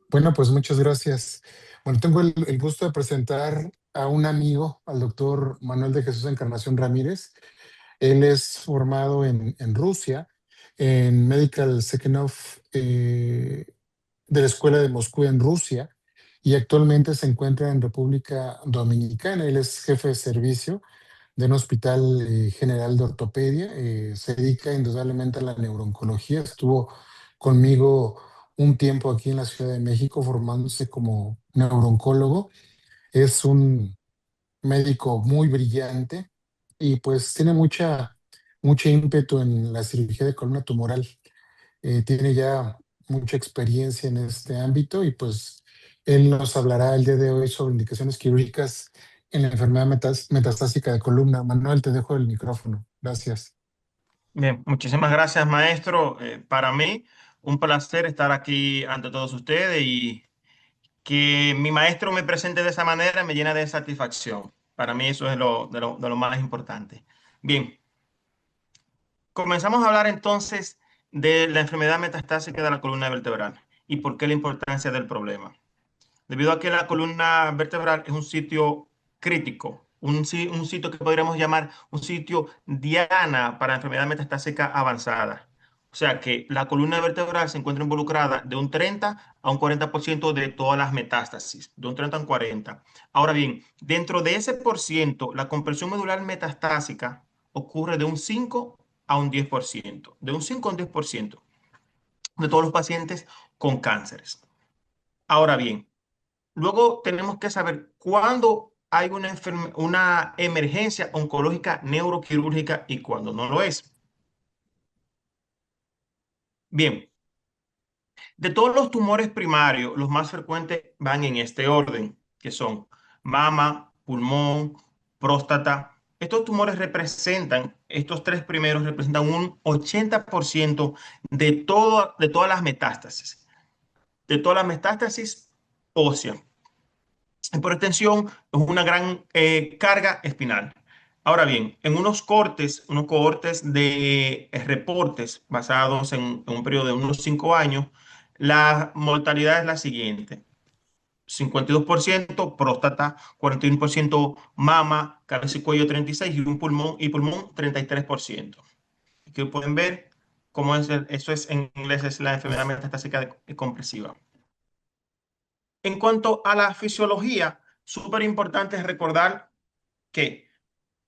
Bueno, pues muchas gracias. Bueno, tengo el gusto de presentar a un amigo, al doctor Manuel de Jesús Encarnación Ramírez. Él es formado en Rusia, en Medical Sechenov, de la Escuela de Moscú en Rusia, y actualmente se encuentra en República Dominicana. Él es jefe de servicio de un hospital general de ortopedia. Se dedica indudablemente a la neurooncología. Estuvo conmigo un tiempo aquí en la Ciudad de México formándose como neurooncólogo. Es un médico muy brillante y pues tiene mucho ímpetu en la cirugía de columna tumoral. Tiene ya mucha experiencia en este ámbito y pues él nos hablará el día de hoy sobre indicaciones quirúrgicas en la enfermedad metastásica de columna. Manuel, te dejo el micrófono. Gracias. Bien, muchísimas gracias, maestro. Para mí, un placer estar aquí ante todos ustedes y que mi maestro me presente de esa manera me llena de satisfacción. Para mí eso es de lo más importante. Bien, comenzamos a hablar entonces de la enfermedad metastásica de la columna vertebral y por qué la importancia del problema. Debido a que la columna vertebral es un sitio crítico, un sitio que podríamos llamar un sitio diana para enfermedad metastásica avanzada. O sea que la columna vertebral se encuentra involucrada de un 30 a un 40% de todas las metástasis, de un 30 a un 40. Ahora bien, dentro de ese por ciento, la compresión medular metastásica ocurre de un 5 a un 10%, de un 5 a un 10% de todos los pacientes con cánceres. Ahora bien, luego tenemos que saber cuándo hay una emergencia oncológica neuroquirúrgica y cuándo no lo es. Bien, de todos los tumores primarios, los más frecuentes van en este orden, que son mama, pulmón, próstata. Estos tumores representan, estos tres primeros representan un 80% de todas las metástasis, de todas las metástasis óseas. Y por extensión, es una gran carga espinal. Ahora bien, en unos cohortes de reportes basados en un periodo de unos 5 años, la mortalidad es la siguiente: 52% próstata, 41% mama, cabeza y cuello 36% y pulmón 33%. Aquí pueden ver cómo eso es en inglés, es la enfermedad metastásica compresiva. En cuanto a la fisiología, súper importante es recordar que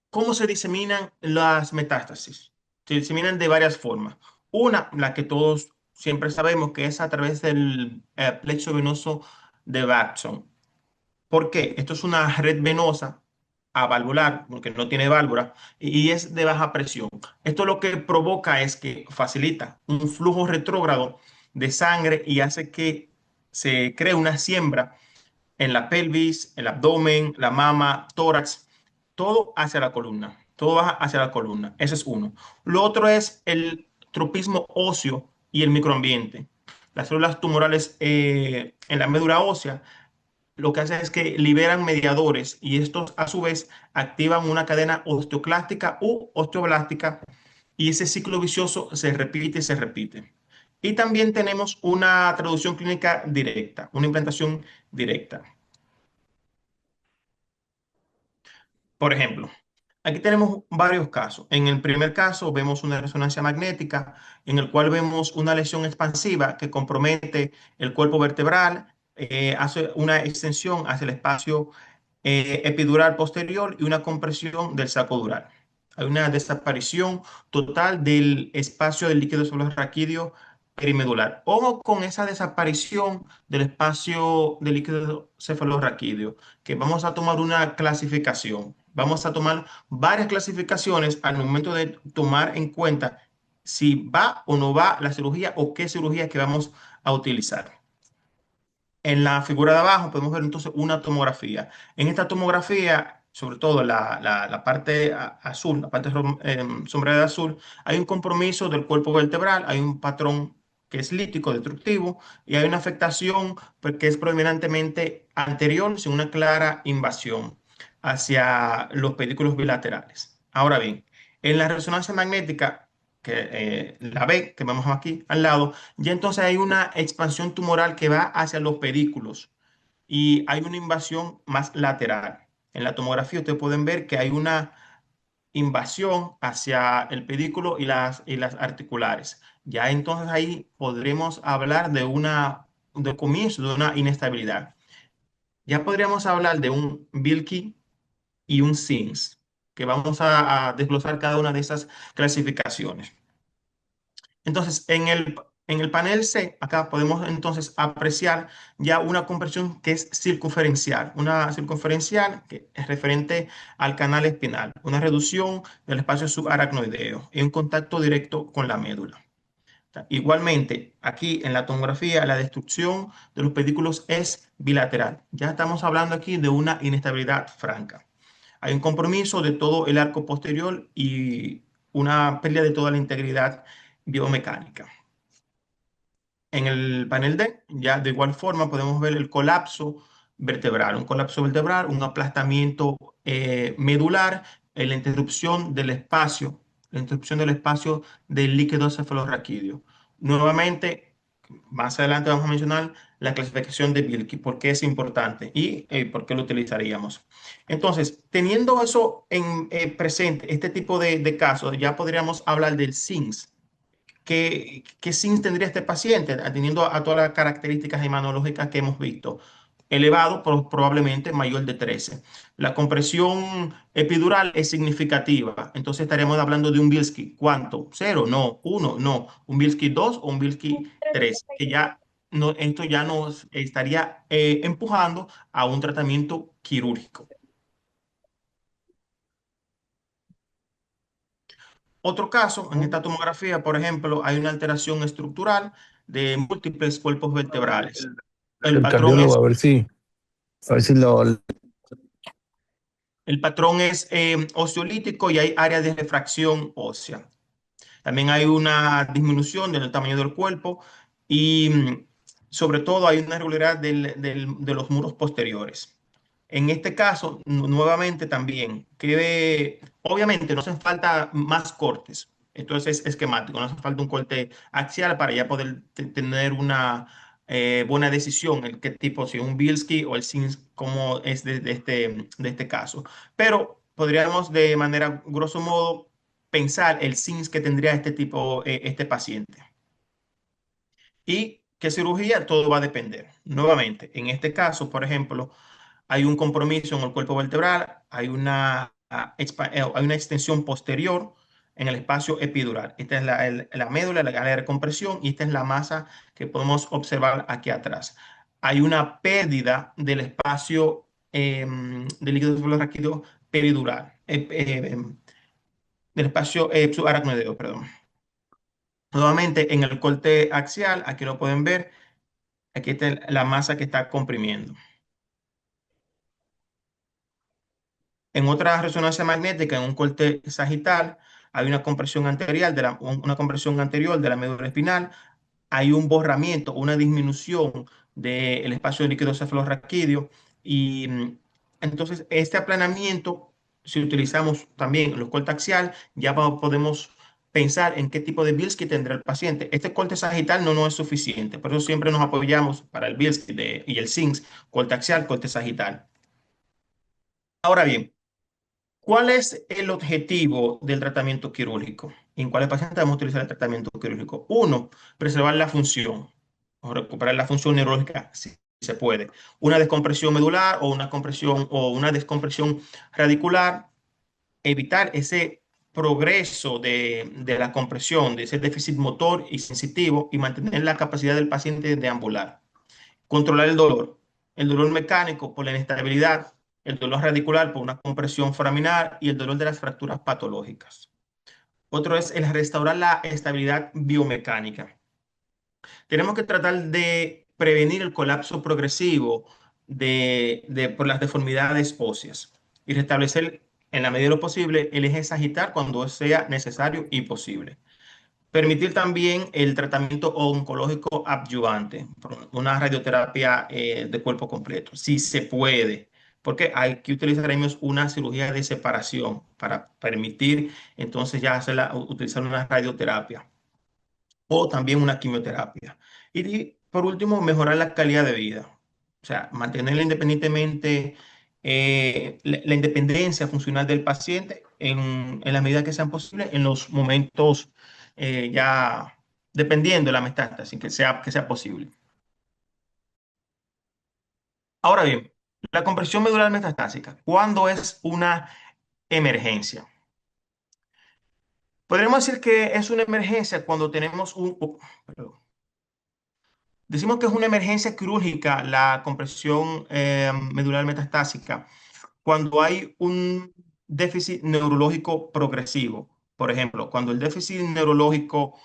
cómo se diseminan las metástasis. Se diseminan de varias formas. Una, la que todos siempre sabemos, que es a través del plexo venoso de Watson. ¿Por qué? Esto es una red venosa avalvular, porque no tiene válvula, y es de baja presión. Esto lo que provoca es que facilita un flujo retrógrado de sangre y hace que se cree una siembra en la pelvis, el abdomen, la mama, tórax, todo hacia la columna, todo baja hacia la columna. Ese es uno. Lo otro es el tropismo óseo y el microambiente. Las células tumorales en la médula ósea lo que hacen es que liberan mediadores y estos a su vez activan una cadena osteoclástica u osteoblástica y ese ciclo vicioso se repite y se repite. Y también tenemos una traducción clínica directa, una implantación directa. Por ejemplo, aquí tenemos varios casos. En el primer caso vemos una resonancia magnética en el cual vemos una lesión expansiva que compromete el cuerpo vertebral, hace una extensión hacia el espacio epidural posterior y una compresión del saco dural. Hay una desaparición total del espacio del líquido cefalorraquídeo perimedular. Ojo con esa desaparición del espacio del líquido cefalorraquídeo, que vamos a tomar una clasificación. Vamos a tomar varias clasificaciones al momento de tomar en cuenta si va o no va la cirugía o qué cirugía que vamos a utilizar. En la figura de abajo podemos ver entonces una tomografía. En esta tomografía, sobre todo la parte azul, la parte sombreada de azul, hay un compromiso del cuerpo vertebral, hay un patrón que es lítico, destructivo, y hay una afectación que es predominantemente anterior, sin una clara invasión hacia los pedículos bilaterales. Ahora bien, en la resonancia magnética la B que vemos aquí al lado, ya entonces hay una expansión tumoral que va hacia los pedículos y hay una invasión más lateral. En la tomografía ustedes pueden ver que hay una invasión hacia el pedículo y las articulares. Ya entonces ahí podremos hablar de comienzo de una inestabilidad. Ya podríamos hablar de un Wilkie y un SINS, que vamos a desglosar cada una de esas clasificaciones. Entonces, en el panel C, acá podemos entonces apreciar ya una compresión que es circunferencial, una circunferencial que es referente al canal espinal, una reducción del espacio subaracnoideo y un contacto directo con la médula. Igualmente, aquí en la tomografía, la destrucción de los pedículos es bilateral. Ya estamos hablando aquí de una inestabilidad franca. Hay un compromiso de todo el arco posterior y una pérdida de toda la integridad biomecánica. En el panel D, ya de igual forma podemos ver el colapso vertebral, un colapso vertebral, un aplastamiento medular, la interrupción del espacio del líquido cefalorraquídeo. Nuevamente, más adelante vamos a mencionar la clasificación de Wilkie, por qué es importante y por qué lo utilizaríamos. Entonces, teniendo eso en presente, este tipo de casos, ya podríamos hablar del SINS. ¿Qué SINS tendría este paciente, atendiendo a todas las características imanológicas que hemos visto? Elevado, probablemente mayor de 13. La compresión epidural es significativa, entonces estaríamos hablando de un Bilski. ¿Cuánto? ¿Cero? No. ¿Uno? No. ¿Un Bilski 2 o un Bilski 3? Que ya no, esto ya nos estaría empujando a un tratamiento quirúrgico. Otro caso, en esta tomografía, por ejemplo, hay una alteración estructural de múltiples cuerpos vertebrales. El El patrón cardiólogo, es, a ver si lo, el patrón es osteolítico y hay áreas de refracción ósea. También hay una disminución del tamaño del cuerpo y sobre todo hay una irregularidad de los muros posteriores. En este caso, nuevamente también, que obviamente no hacen falta más cortes. Esto es esquemático, no hace falta un corte axial para ya poder tener una buena decisión, el qué tipo, si un Bilski o el SINS, como es de este caso. Pero podríamos de manera, grosso modo, pensar el SINS que tendría este tipo, este paciente. ¿Y qué cirugía? Todo va a depender. Nuevamente, en este caso, por ejemplo, hay un compromiso en el cuerpo vertebral, hay una extensión posterior en el espacio epidural. Esta es la médula, la área de compresión, y esta es la masa que podemos observar aquí atrás. Hay una pérdida del espacio del líquido cefalorraquídeo peridural, del espacio subaracnoideo, perdón. Nuevamente, en el corte axial, aquí lo pueden ver, aquí está la masa que está comprimiendo. En otra resonancia magnética, en un corte sagital, hay una compresión anterior de la médula espinal, hay un borramiento, una disminución del espacio líquido cefalorraquídeo y entonces este aplanamiento, si utilizamos también los cortes axial, ya podemos pensar en qué tipo de Bilski tendrá el paciente. Este corte sagital no es suficiente, por eso siempre nos apoyamos para el Bilski y el SINS, corte axial, corte sagital. Ahora bien, ¿cuál es el objetivo del tratamiento quirúrgico? ¿En cuáles pacientes vamos a utilizar el tratamiento quirúrgico? Uno, preservar la función o recuperar la función neurológica si se puede. Una descompresión medular o una compresión o una descompresión radicular, evitar ese progreso de la compresión, de ese déficit motor y sensitivo y mantener la capacidad del paciente de ambular. Controlar el dolor mecánico por la inestabilidad, el dolor radicular por una compresión foraminar y el dolor de las fracturas patológicas. Otro es el restaurar la estabilidad biomecánica. Tenemos que tratar de prevenir el colapso progresivo por las deformidades óseas y restablecer en la medida de lo posible el eje sagital cuando sea necesario y posible. Permitir también el tratamiento oncológico adyuvante, una radioterapia de cuerpo completo, si se puede. porque hay que utilizar ahí mismo una cirugía de separación para permitir entonces ya utilizar una radioterapia o también una quimioterapia. Y por último, mejorar la calidad de vida. O sea, mantenerla independientemente, la independencia funcional del paciente en la medida que sean posibles en los momentos ya dependiendo de la metástasis, que sea posible. Ahora bien, la compresión medular metastásica, ¿cuándo es una emergencia? Podríamos decir que es una emergencia cuando tenemos perdón. Decimos que es una emergencia quirúrgica la compresión medular metastásica cuando hay un déficit neurológico progresivo. Por ejemplo, cuando el déficit neurológico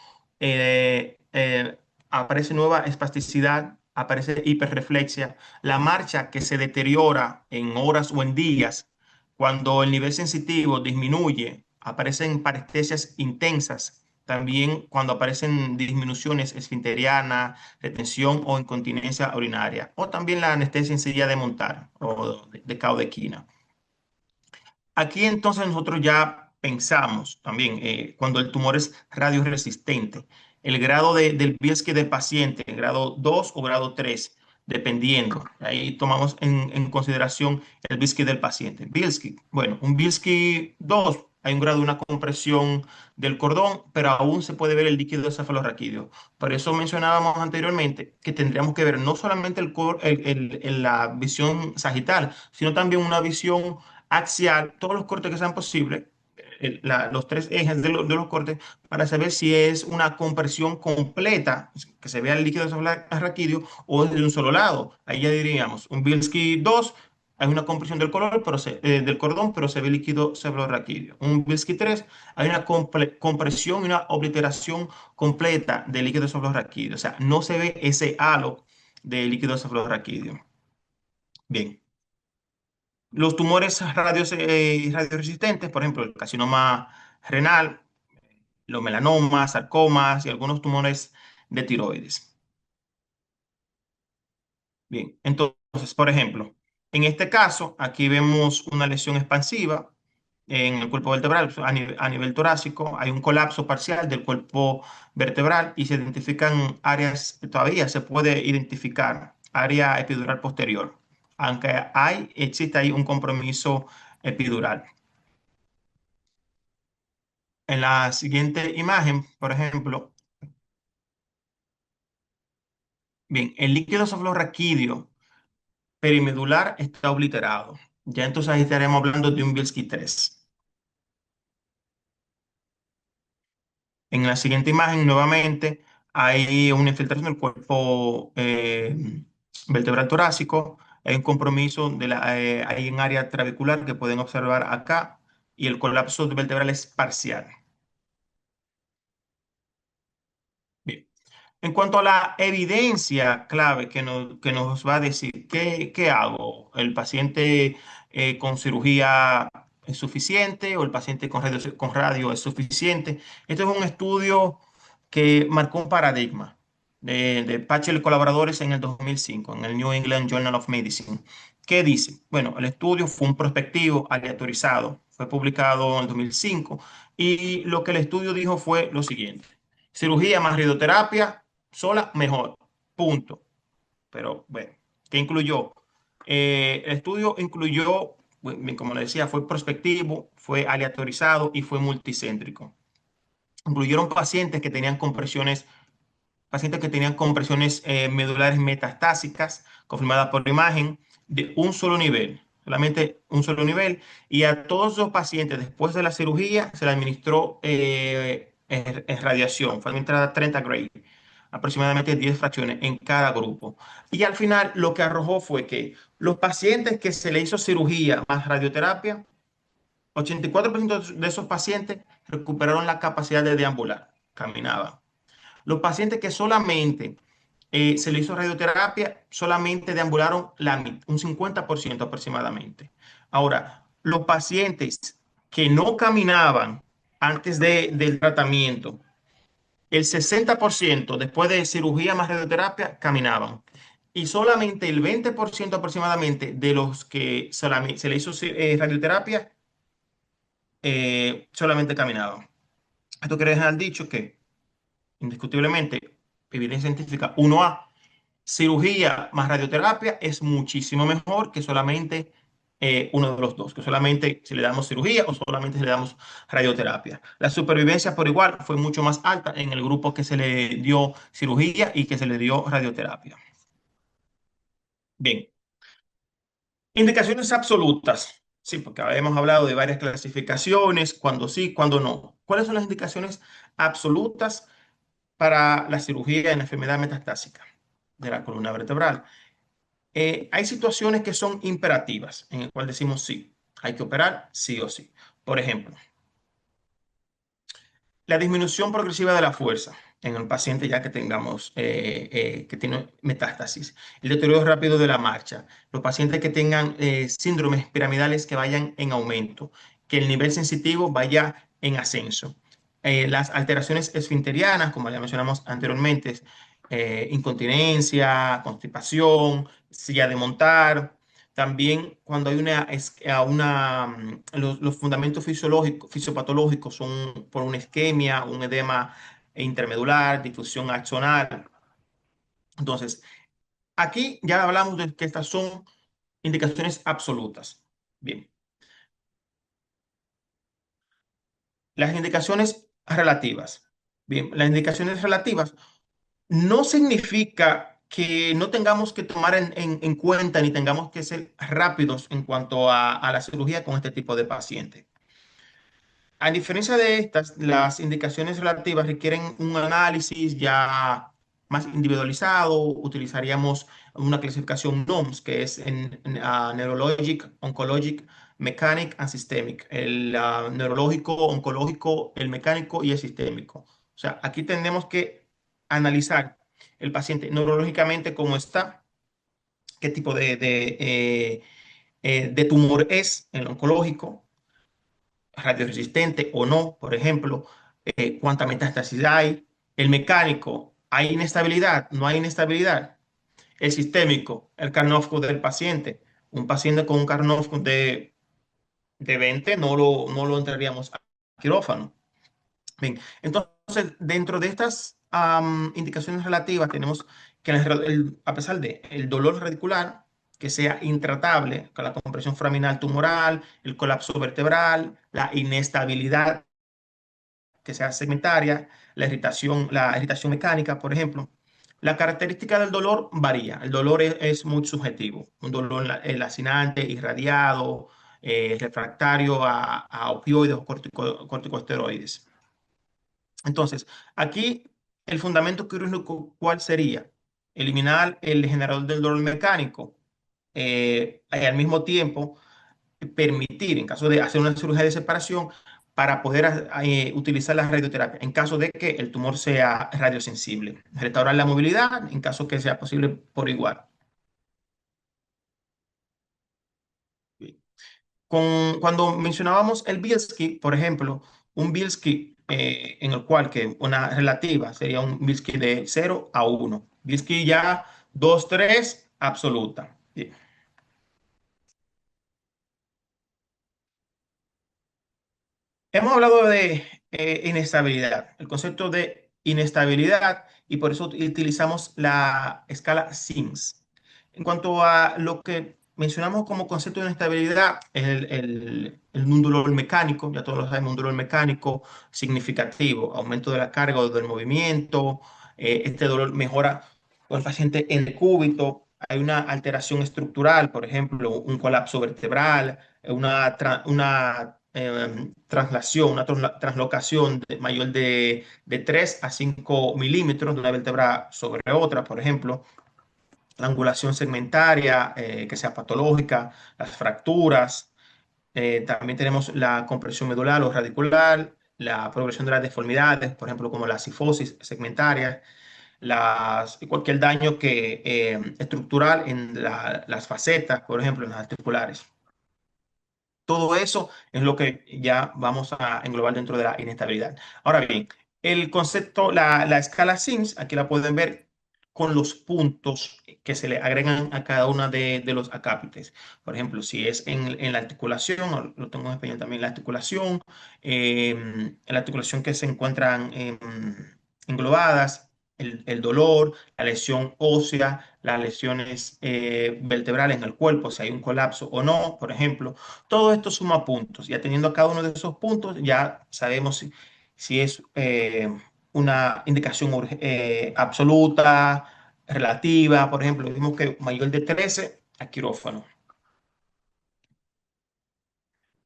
aparece nueva espasticidad, aparece hiperreflexia, la marcha que se deteriora en horas o en días, cuando el nivel sensitivo disminuye, aparecen parestesias intensas. También cuando aparecen disminuciones esfinterianas, retención o incontinencia urinaria, o también la anestesia en silla de montar o de caudequina. Aquí entonces nosotros ya pensamos también cuando el tumor es radioresistente, el grado del Bielski del paciente, el grado 2 o grado 3, dependiendo. Ahí tomamos en consideración el Bielski del paciente. Bielski, bueno, un Bielski 2, hay un grado de una compresión del cordón, pero aún se puede ver el líquido cefalorraquídeo. Por eso mencionábamos anteriormente que tendríamos que ver no solamente la visión sagital, sino también una visión axial, todos los cortes que sean posibles, los tres ejes de los cortes, para saber si es una compresión completa, que se vea el líquido raquídeo, o es de un solo lado. Ahí ya diríamos, un Bielski 2, hay una compresión del cordón, pero se ve líquido cefalorraquídeo. Un Bielski 3, hay una compresión y una obliteración completa del líquido cefalorraquídeo. O sea, no se ve ese halo de líquido cefalorraquídeo. Bien. Los tumores radioresistentes, por ejemplo, el carcinoma renal, los melanomas, sarcomas y algunos tumores de tiroides. Bien, entonces, por ejemplo, en este caso, aquí vemos una lesión expansiva en el cuerpo vertebral, a nivel torácico, hay un colapso parcial del cuerpo vertebral y se identifican áreas, todavía se puede identificar área epidural posterior, aunque existe ahí un compromiso epidural. En la siguiente imagen, por ejemplo, bien, el líquido cefalorraquídeo perimedular está obliterado. Ya entonces ahí estaremos hablando de un Bielski 3. En la siguiente imagen, nuevamente, hay una infiltración del cuerpo vertebral torácico. Hay un compromiso hay un área trabecular que pueden observar acá y el colapso vertebral es parcial. Bien. En cuanto a la evidencia clave que nos va a decir, ¿qué hago? ¿El paciente con cirugía es suficiente o el paciente con radio es suficiente? Esto es un estudio que marcó un paradigma de Patchell y colaboradores en el 2005, en el New England Journal of Medicine. ¿Qué dice? Bueno, el estudio fue un prospectivo aleatorizado, fue publicado en el 2005 y lo que el estudio dijo fue lo siguiente: cirugía más radioterapia sola, mejor. Punto. Pero bueno, ¿qué incluyó? El estudio incluyó, bueno, como le decía, fue prospectivo, fue aleatorizado y fue multicéntrico. Incluyeron pacientes que tenían compresiones medulares metastásicas confirmadas por imagen de un solo nivel, solamente un solo nivel, y a todos los pacientes después de la cirugía se le administró radiación, fue administrada 30 Gray, aproximadamente 10 fracciones en cada grupo. Y al final lo que arrojó fue que los pacientes que se le hizo cirugía más radioterapia, 84% de esos pacientes recuperaron la capacidad de deambular, caminaban. Los pacientes que solamente se le hizo radioterapia, solamente deambularon un 50% aproximadamente. Ahora, los pacientes que no caminaban antes del tratamiento, el 60% después de cirugía más radioterapia caminaban. y solamente el 20% aproximadamente de los que solamente se le hizo radioterapia solamente caminaban. Esto quiere dejar dicho que, indiscutiblemente, evidencia científica 1A, cirugía más radioterapia es muchísimo mejor que solamente uno de los dos, que solamente si le damos cirugía o solamente si le damos radioterapia. La supervivencia por igual fue mucho más alta en el grupo que se le dio cirugía y que se le dio radioterapia. Bien, indicaciones absolutas. Sí, porque habíamos hablado de varias clasificaciones, cuando sí, cuando no. ¿Cuáles son las indicaciones absolutas para la cirugía en la enfermedad metastásica de la columna vertebral? Hay situaciones que son imperativas, en el cual decimos sí, hay que operar sí o sí. Por ejemplo, la disminución progresiva de la fuerza en el paciente ya que tengamos que tiene metástasis, el deterioro rápido de la marcha, los pacientes que tengan síndromes piramidales que vayan en aumento, que el nivel sensitivo vaya en ascenso, las alteraciones esfinterianas, como ya mencionamos anteriormente, incontinencia, constipación, silla de montar. También cuando hay los fundamentos fisiológicos, fisiopatológicos son por una isquemia, un edema intermedular, difusión axonal. Entonces, aquí ya hablamos de que estas son indicaciones absolutas. Bien, las indicaciones relativas. Bien, las indicaciones relativas no significa que no tengamos que tomar en cuenta ni tengamos que ser rápidos en cuanto a la cirugía con este tipo de pacientes. A diferencia de estas, las indicaciones relativas requieren un análisis ya más individualizado. Utilizaríamos una clasificación NOMS, que es Neurologic, Oncologic, Mechanic and Systemic. El neurológico, oncológico, el mecánico y el sistémico. O sea, aquí tenemos que analizar el paciente neurológicamente cómo está, qué tipo de tumor es el oncológico, radioresistente o no, por ejemplo, cuánta metástasis hay, el mecánico, ¿hay inestabilidad? ¿No hay inestabilidad? El sistémico, el Karnov del paciente. Un paciente con un Karnov de 20 no lo entraríamos a quirófano. Bien, entonces, dentro de estas indicaciones relativas, tenemos que a pesar de el dolor radicular, que sea intratable, con la compresión foraminal tumoral, el colapso vertebral, la inestabilidad que sea segmentaria, la irritación mecánica, por ejemplo. La característica del dolor varía. El dolor es muy subjetivo. Un dolor lacinante, irradiado, refractario a opioides o corticosteroides. Entonces, aquí el fundamento quirúrgico, ¿cuál sería? Eliminar el generador del dolor mecánico y al mismo tiempo permitir, en caso de hacer una cirugía de separación, para poder utilizar la radioterapia en caso de que el tumor sea radiosensible. Restaurar la movilidad en caso que sea posible por igual. Cuando mencionábamos el Bilski, por ejemplo, un Bilski en el cual que una relativa sería un Bilski de 0 a 1. Bilski ya 2, 3, absoluta. Bien. Hemos hablado de inestabilidad, el concepto de inestabilidad, y por eso utilizamos la escala SIMS. En cuanto a lo que mencionamos como concepto de inestabilidad, es un dolor mecánico, ya todos lo sabemos, un dolor mecánico significativo, aumento de la carga o del movimiento, este dolor mejora con el paciente en decúbito, hay una alteración estructural, por ejemplo, un colapso vertebral, una traslación, una translocación mayor de 3 a 5 milímetros de una vértebra sobre otra, por ejemplo, la angulación segmentaria que sea patológica, las fracturas, también tenemos la compresión medular o radicular, la progresión de las deformidades, por ejemplo, como la cifosis segmentaria, cualquier daño estructural en las facetas, por ejemplo, en las articulares. Todo eso es lo que ya vamos a englobar dentro de la inestabilidad. Ahora bien, el concepto, la escala SIMS, aquí la pueden ver con los puntos que se le agregan a cada una de los acápites. Por ejemplo, si es en la articulación, lo tengo en español también, en la articulación que se encuentran englobadas, el dolor, la lesión ósea, las lesiones vertebrales en el cuerpo, si hay un colapso o no, por ejemplo. Todo esto suma puntos. Ya teniendo cada uno de esos puntos, ya sabemos si es una indicación absoluta, relativa. Por ejemplo, vimos que mayor de 13 a quirófano.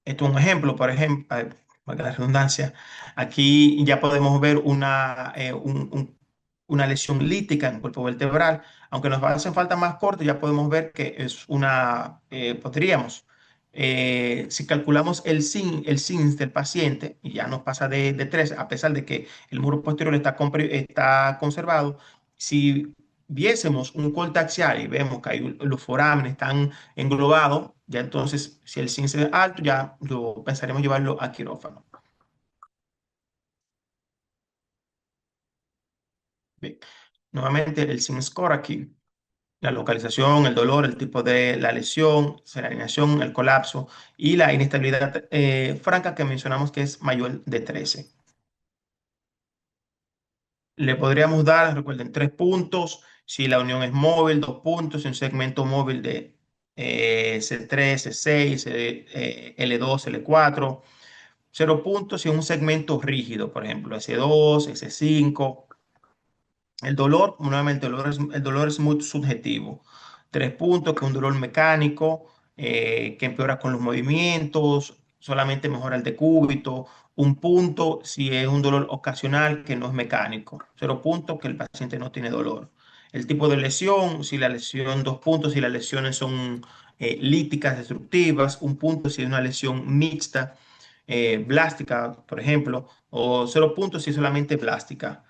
Esto es un ejemplo, por ejemplo, valga la redundancia. Aquí ya podemos ver una lesión lítica en el cuerpo vertebral. Aunque nos hacen falta más cortes, ya podemos ver que es podríamos, si calculamos el SINS del paciente, y ya nos pasa de 3, a pesar de que el muro posterior está conservado, si viésemos un corte axial y vemos que los forámenes están englobado, ya entonces, si el SINS es alto, ya lo pensaremos llevarlo a quirófano. Bien. Nuevamente, el SINS score aquí, la localización, el dolor, el tipo de la lesión, la alineación, el colapso y la inestabilidad franca que mencionamos que es mayor de 13. Le podríamos dar, recuerden, 3 puntos si la unión es móvil, 2 puntos si un segmento móvil de C3, C6, L2, L4, 0 puntos si es un segmento rígido, por ejemplo, S2, S5. El dolor, nuevamente, el dolor es muy subjetivo. 3 puntos, que es un dolor mecánico, que empeora con los movimientos, solamente mejora el decúbito. 1 punto si es un dolor ocasional que no es mecánico. 0 puntos que el paciente no tiene dolor. El tipo de lesión, si la lesión, 2 puntos si las lesiones son líticas, destructivas. 1 punto si es una lesión mixta, blástica, por ejemplo, o 0 puntos si es solamente blástica.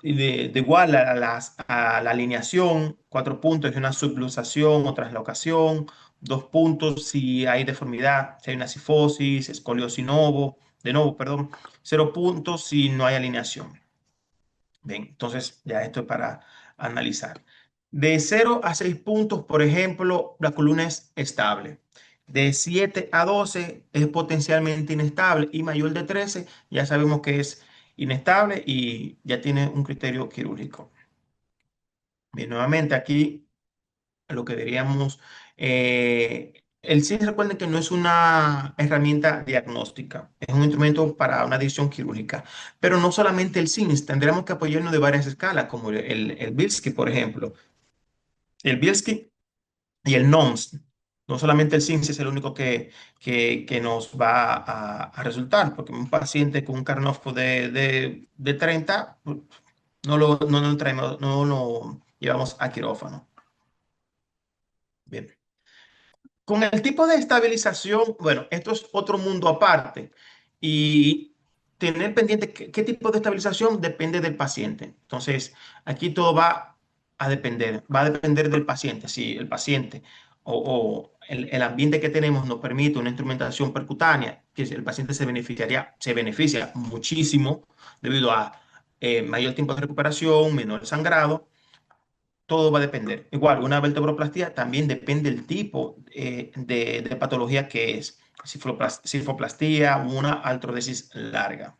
De igual a la alineación, 4 puntos si una subluxación o traslocación, 2 puntos si hay deformidad, si hay una cifosis, escoliosis de nuevo, perdón, 0 puntos si no hay alineación. Bien, entonces ya esto es para analizar. De 0 a 6 puntos, por ejemplo, la columna es estable. De 7 a 12 es potencialmente inestable y mayor de 13 ya sabemos que es inestable y ya tiene un criterio quirúrgico. Bien, nuevamente aquí lo que diríamos, el CIS, recuerden que no es una herramienta diagnóstica, es un instrumento para una decisión quirúrgica, pero no solamente el CINS, tendremos que apoyarnos de varias escalas, como el Bilski, por ejemplo. El Bilski y el NOMS. No solamente el CINS es el único que nos va a resultar, porque un paciente con un Karnoff de 30, no lo traemos, no lo llevamos a quirófano. Bien. Con el tipo de estabilización, bueno, esto es otro mundo aparte. Y tener pendiente qué tipo de estabilización depende del paciente. Entonces, aquí todo va a depender del paciente. Si el paciente o el ambiente que tenemos nos permite una instrumentación percutánea, que el paciente se beneficia muchísimo debido a mayor tiempo de recuperación, menor sangrado. Todo va a depender. Igual, una vertebroplastia también depende del tipo de patología que es. Cifoplastía, una artrodesis larga.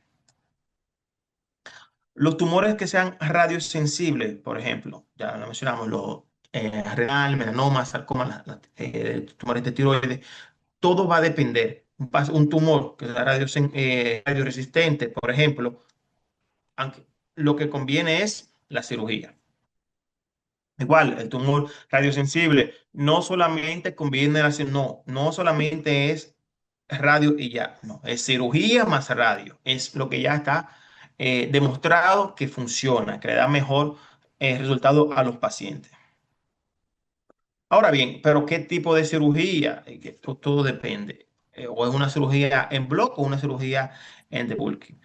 Los tumores que sean radiosensibles, por ejemplo, ya lo mencionamos, los renal, melanoma, sarcoma, tumores de tiroides, todo va a depender. Un tumor que sea radioresistente, por ejemplo, aunque lo que conviene es la cirugía. Igual, el tumor radiosensible no solamente conviene no solamente es radio y ya, no, es cirugía más radio, es lo que ya está demostrado que funciona, que le da mejor resultado a los pacientes. Ahora bien, pero ¿qué tipo de cirugía? Todo depende. O es una cirugía en bloque o una cirugía en debulking.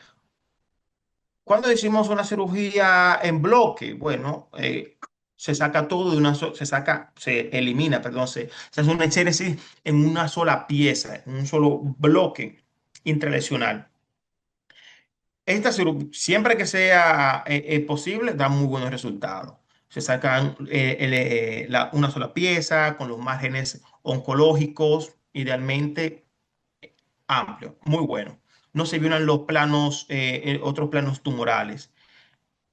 Cuando decimos una cirugía en bloque, bueno, se saca todo de se elimina, perdón, se hace una exéresis en una sola pieza, en un solo bloque intralesional. Esta cirugía, siempre que sea posible, da muy buenos resultados. Se sacan una sola pieza con los márgenes oncológicos, idealmente amplio, muy bueno. No se violan los planos, otros planos tumorales.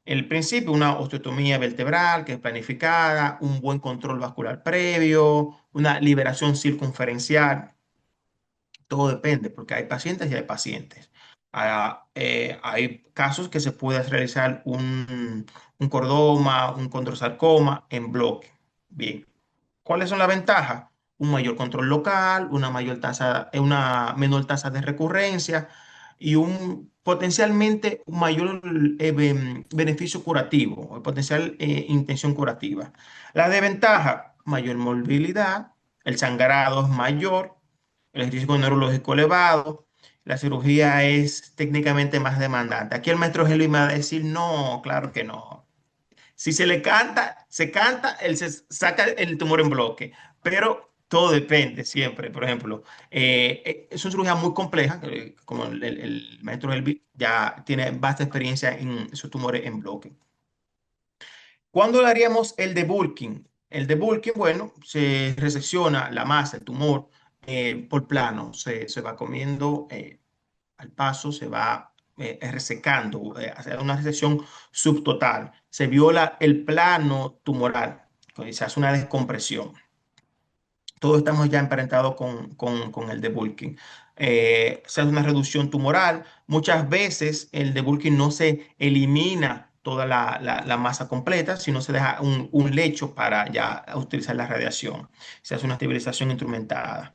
El principio, una osteotomía vertebral que es planificada, un buen control vascular previo, una liberación circunferencial. Todo depende, porque hay pacientes y hay pacientes. Hay casos que se puede realizar un cordoma, un condrosarcoma en bloque. Bien. ¿Cuáles son las ventajas? Un mayor control local, una menor tasa de recurrencia y potencialmente un mayor beneficio curativo o potencial intención curativa. La desventaja, mayor movilidad, el sangrado es mayor, el riesgo neurológico elevado, la cirugía es técnicamente más demandante. Aquí el maestro Heli me va a decir, no, claro que no. Si se le canta, se canta, él se saca el tumor en bloque, pero todo depende siempre. Por ejemplo, es una cirugía muy compleja, como el maestro Helvi ya tiene vasta experiencia en esos tumores en bloque. ¿Cuándo le haríamos el debulking? El debulking, bueno, se resecciona la masa, el tumor, por plano, se va comiendo al paso, se va resecando, hace una resección subtotal, se viola el plano tumoral, se hace una descompresión. Todos estamos ya emparentados con el debulking. Se hace una reducción tumoral. Muchas veces el debulking no se elimina toda la masa completa, sino se deja un lecho para ya utilizar la radiación. Se hace una estabilización instrumentada.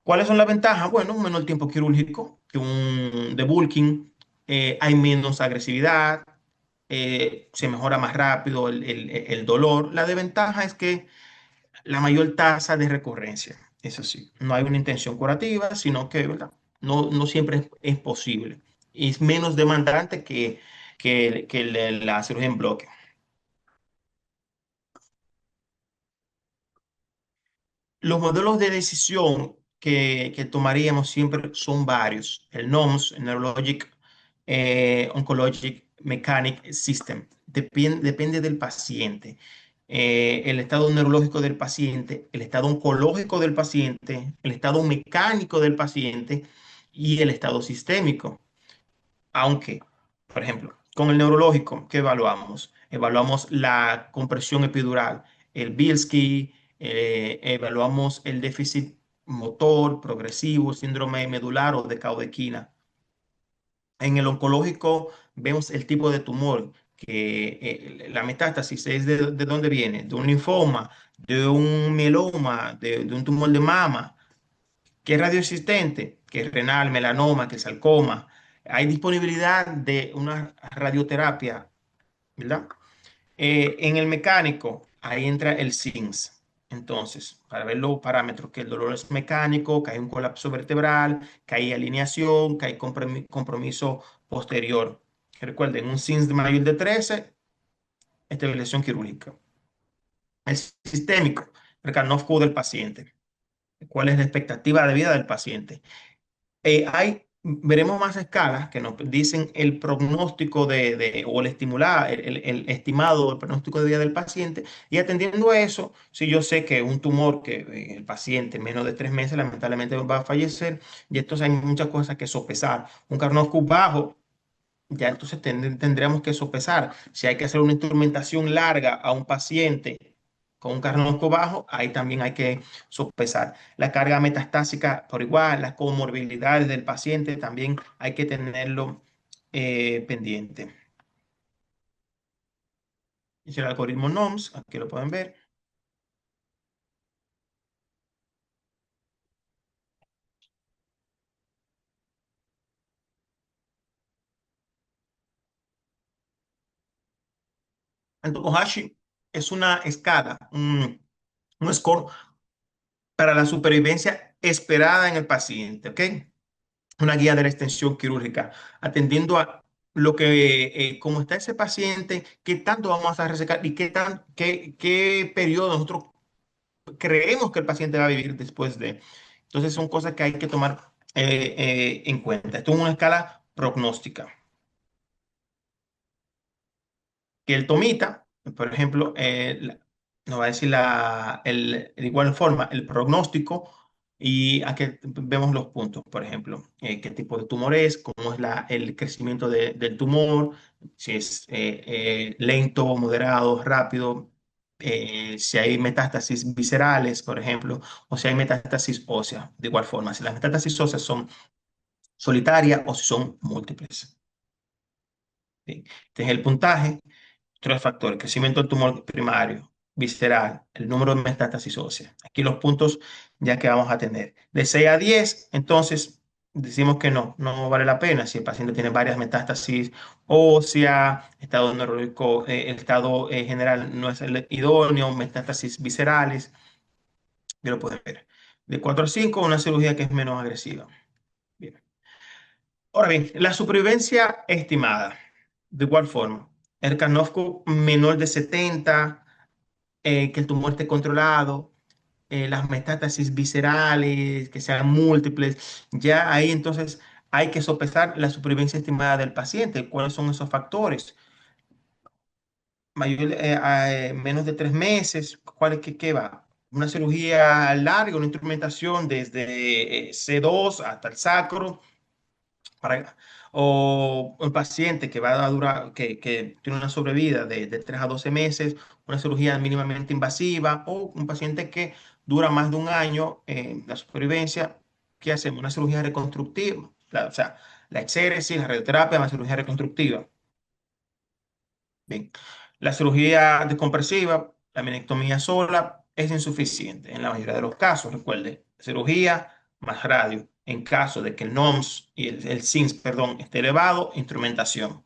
¿Cuáles son las ventajas? Bueno, un menor tiempo quirúrgico que un debulking, hay menos agresividad, se mejora más rápido el dolor. La desventaja es que la mayor tasa de recurrencia, eso sí, no hay una intención curativa, sino que, ¿verdad? No siempre es posible. Es menos demandante que la cirugía en bloque. Los modelos de decisión que tomaríamos siempre son varios. El NOMS, el Neurologic Oncologic Mechanic System, depende del paciente. El estado neurológico del paciente, el estado oncológico del paciente, el estado mecánico del paciente y el estado sistémico. Aunque, por ejemplo, con el neurológico, ¿qué evaluamos? Evaluamos la compresión epidural, el Bilski, evaluamos el déficit motor progresivo, síndrome medular o de Caudequina. En el oncológico vemos el tipo de tumor, que la metástasis es de dónde viene, de un linfoma, de un mieloma, de un tumor de mama, que es radioexistente, que es renal, melanoma, que es sarcoma. Hay disponibilidad de una radioterapia, ¿verdad? En el mecánico, ahí entra el SINS. Entonces, para ver los parámetros, que el dolor es mecánico, que hay un colapso vertebral, que hay alineación, que hay compromiso posterior. Recuerden, un SINS de mayor de 13, estabilización quirúrgica. El sistémico, el carnóscopo del paciente. ¿Cuál es la expectativa de vida del paciente? Veremos más escalas que nos dicen el pronóstico o el estimulado, el estimado, el pronóstico de vida del paciente. Y atendiendo a eso, si yo sé que un tumor que el paciente en menos de 3 meses lamentablemente va a fallecer, y entonces hay muchas cosas que sopesar. Un carnoscopio bajo, ya entonces tendríamos que sopesar. Si hay que hacer una instrumentación larga a un paciente con un carnosco bajo, ahí también hay que sopesar. La carga metastásica por igual, las comorbilidades del paciente también hay que tenerlo pendiente. Es el algoritmo NOMS, aquí lo pueden ver. El Tomohashi es una escala, un score para la supervivencia esperada en el paciente, ¿ok? Una guía de la extensión quirúrgica, atendiendo a lo que, cómo está ese paciente, qué tanto vamos a resecar y qué periodo nosotros creemos que el paciente va a vivir después de. Entonces son cosas que hay que tomar en cuenta. Esto es una escala prognóstica. Que el tomita, Por ejemplo, nos va a decir de igual forma el pronóstico y aquí vemos los puntos, por ejemplo, qué tipo de tumor es, cómo es el crecimiento del tumor, si es lento, moderado, rápido, si hay metástasis viscerales, por ejemplo, o si hay metástasis ósea, de igual forma, si las metástasis óseas son solitarias o si son múltiples. Bien. Este es el puntaje. Tres factores: crecimiento del tumor primario, visceral, el número de metástasis ósea. Aquí los puntos ya que vamos a tener. De 6 a 10, entonces decimos que no vale la pena si el paciente tiene varias metástasis ósea, estado neurológico, el estado general no es el idóneo, metástasis viscerales, ya lo pueden ver. De 4 a 5, una cirugía que es menos agresiva. Bien. Ahora bien, la supervivencia estimada, de igual forma, el Karnofsky menor de 70, que el tumor esté controlado, las metástasis viscerales, que sean múltiples, ya ahí entonces hay que sopesar la supervivencia estimada del paciente. ¿Cuáles son esos factores? Menos de 3 meses, ¿qué va? Una cirugía larga, una instrumentación desde C2 hasta el sacro, o un paciente que va a durar, que tiene una sobrevida de 3 a 12 meses, una cirugía mínimamente invasiva, o un paciente que dura más de un año en la supervivencia, ¿qué hacemos? Una cirugía reconstructiva, o sea, la exéresis, la radioterapia, la cirugía reconstructiva. Bien, la cirugía descompresiva, la minectomía sola, es insuficiente en la mayoría de los casos. Recuerde, cirugía más radio. En caso de que el NOMS y el SINS, perdón, esté elevado, instrumentación.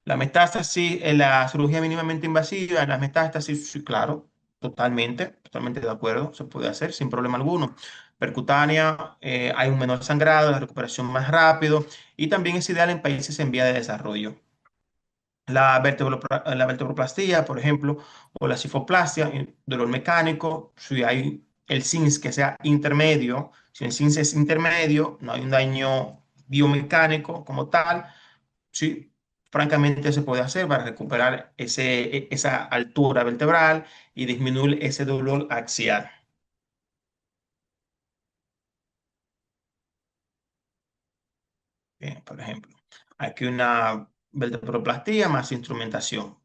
La metástasis, la cirugía mínimamente invasiva, las metástasis, sí, claro, totalmente de acuerdo, se puede hacer sin problema alguno. Percutánea, hay un menor sangrado, la recuperación más rápido y también es ideal en países en vía de desarrollo. La vertebroplastía, por ejemplo, o la cifoplastia, dolor mecánico, si hay el SINS que sea intermedio, si el SINS es intermedio, no hay un daño biomecánico como tal, sí, francamente se puede hacer para recuperar esa altura vertebral y disminuir ese dolor axial. Bien, por ejemplo, aquí una vertebroplastía más instrumentación.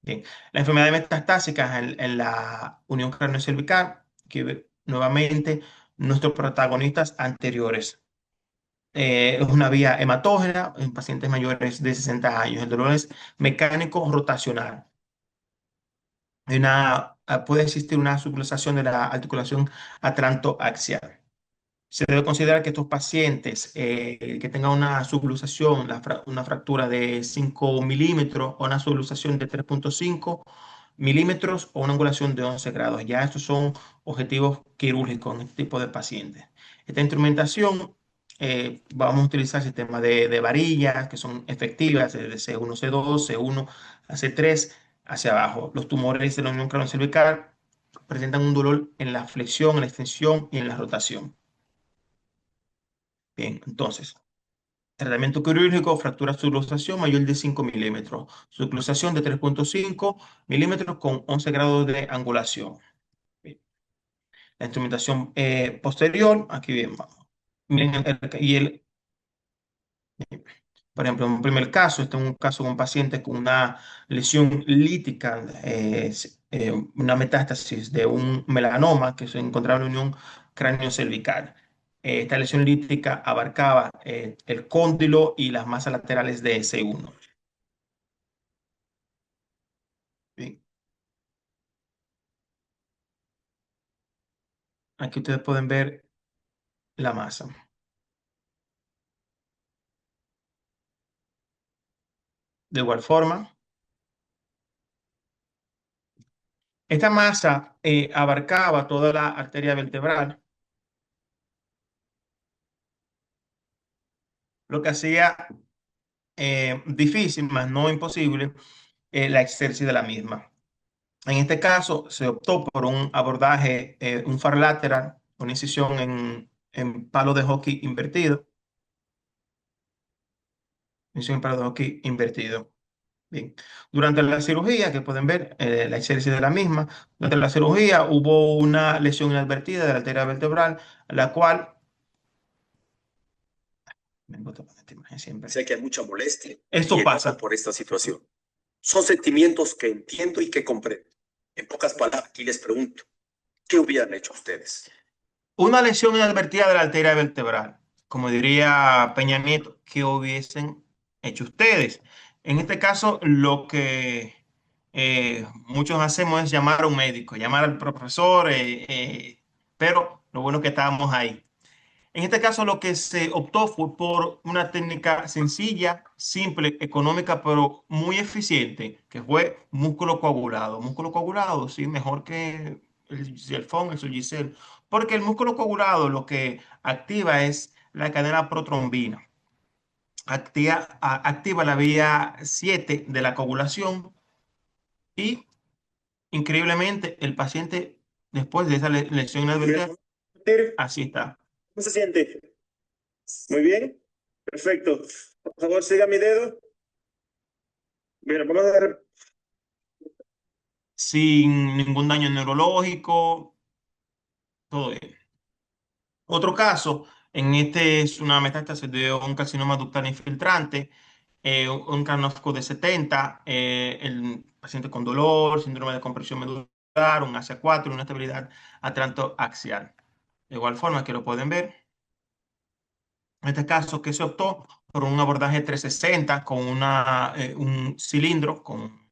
Bien, la enfermedad metastásica en la unión craneocervical, que nuevamente nuestros protagonistas anteriores. Es una vía hematógena en pacientes mayores de 60 años. El dolor es mecánico rotacional. Puede existir una subluxación de la articulación atlantoaxial. Se debe considerar que estos pacientes que tengan una subluxación, una fractura de 5 milímetros o una subluxación de 3,5 milímetros o una angulación de 11 grados. Ya estos son objetivos quirúrgicos en este tipo de pacientes. Esta instrumentación, vamos a utilizar sistemas de varillas que son efectivas, de C1, C2, C1 a C3 hacia abajo. Los tumores de la unión craneocervical presentan un dolor en la flexión, en la extensión y en la rotación. Bien, entonces, tratamiento quirúrgico, fractura subluxación mayor de 5 milímetros, subluxación de 3,5 milímetros con 11 grados de angulación. Bien. La instrumentación posterior, aquí bien, vamos. Miren, por ejemplo, en un primer caso, este es un caso de un paciente con una lesión lítica, una metástasis de un melanoma que se encontraba en la unión cráneo-cervical. Esta lesión lítica abarcaba el cóndilo y las masas laterales de S1. Bien. Aquí ustedes pueden ver la masa. De igual forma, esta masa abarcaba toda la arteria vertebral, lo que hacía difícil, más no imposible, la exercicio de la misma. En este caso, se optó por un abordaje, un far lateral, una incisión en palo de hockey invertido. Incisión en palo de hockey invertido. Bien, durante la cirugía, que pueden ver la exéresis de la misma, durante la cirugía hubo una lesión inadvertida de la arteria vertebral, la cual, me gusta poner esta imagen siempre. Sé que hay mucha molestia Esto y enojo pasa. por esta situación. Son sentimientos que entiendo y que comprendo. En pocas palabras, aquí les pregunto, ¿qué hubieran hecho ustedes? Una lesión inadvertida de la arteria vertebral, como diría Peña Nieto, ¿qué hubiesen hecho ustedes? En este caso, lo que muchos hacemos es llamar a un médico, llamar al profesor, pero lo bueno es que estábamos ahí. En este caso, lo que se optó fue por una técnica sencilla, simple, económica, pero muy eficiente, que fue músculo coagulado. Músculo coagulado, sí, mejor que el Gelfón, el Surgicel, porque el músculo coagulado lo que activa es la cadena protrombina. Activa la vía 7 de la coagulación y, increíblemente, el paciente, después de esa lesión inadvertida, así está. ¿Cómo se siente? Muy bien. Perfecto. Por favor, siga mi dedo. Bien, vamos a dar. Sin ningún daño neurológico, todo bien. Otro caso, en este es una metástasis de un carcinoma ductal infiltrante, un diagnóstico de 70, el paciente con dolor, síndrome de compresión medular, un AC4, una estabilidad atlantoaxial. De igual forma que lo pueden ver, en este caso que se optó por un abordaje 360 con un cilindro con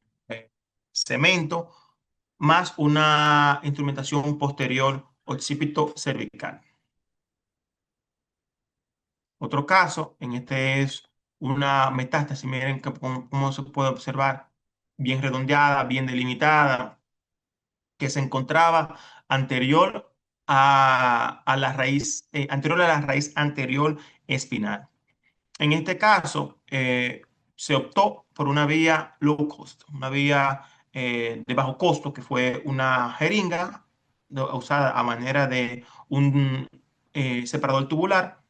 cemento más una instrumentación posterior occipito cervical. Otro caso, en este es una metástasis, miren cómo se puede observar, bien redondeada, bien delimitada, que se encontraba anterior a la raíz, anterior a la raíz anterior espinal. En este caso, se optó por una vía low cost, una vía de bajo costo, que fue una jeringa usada a manera de un separador tubular,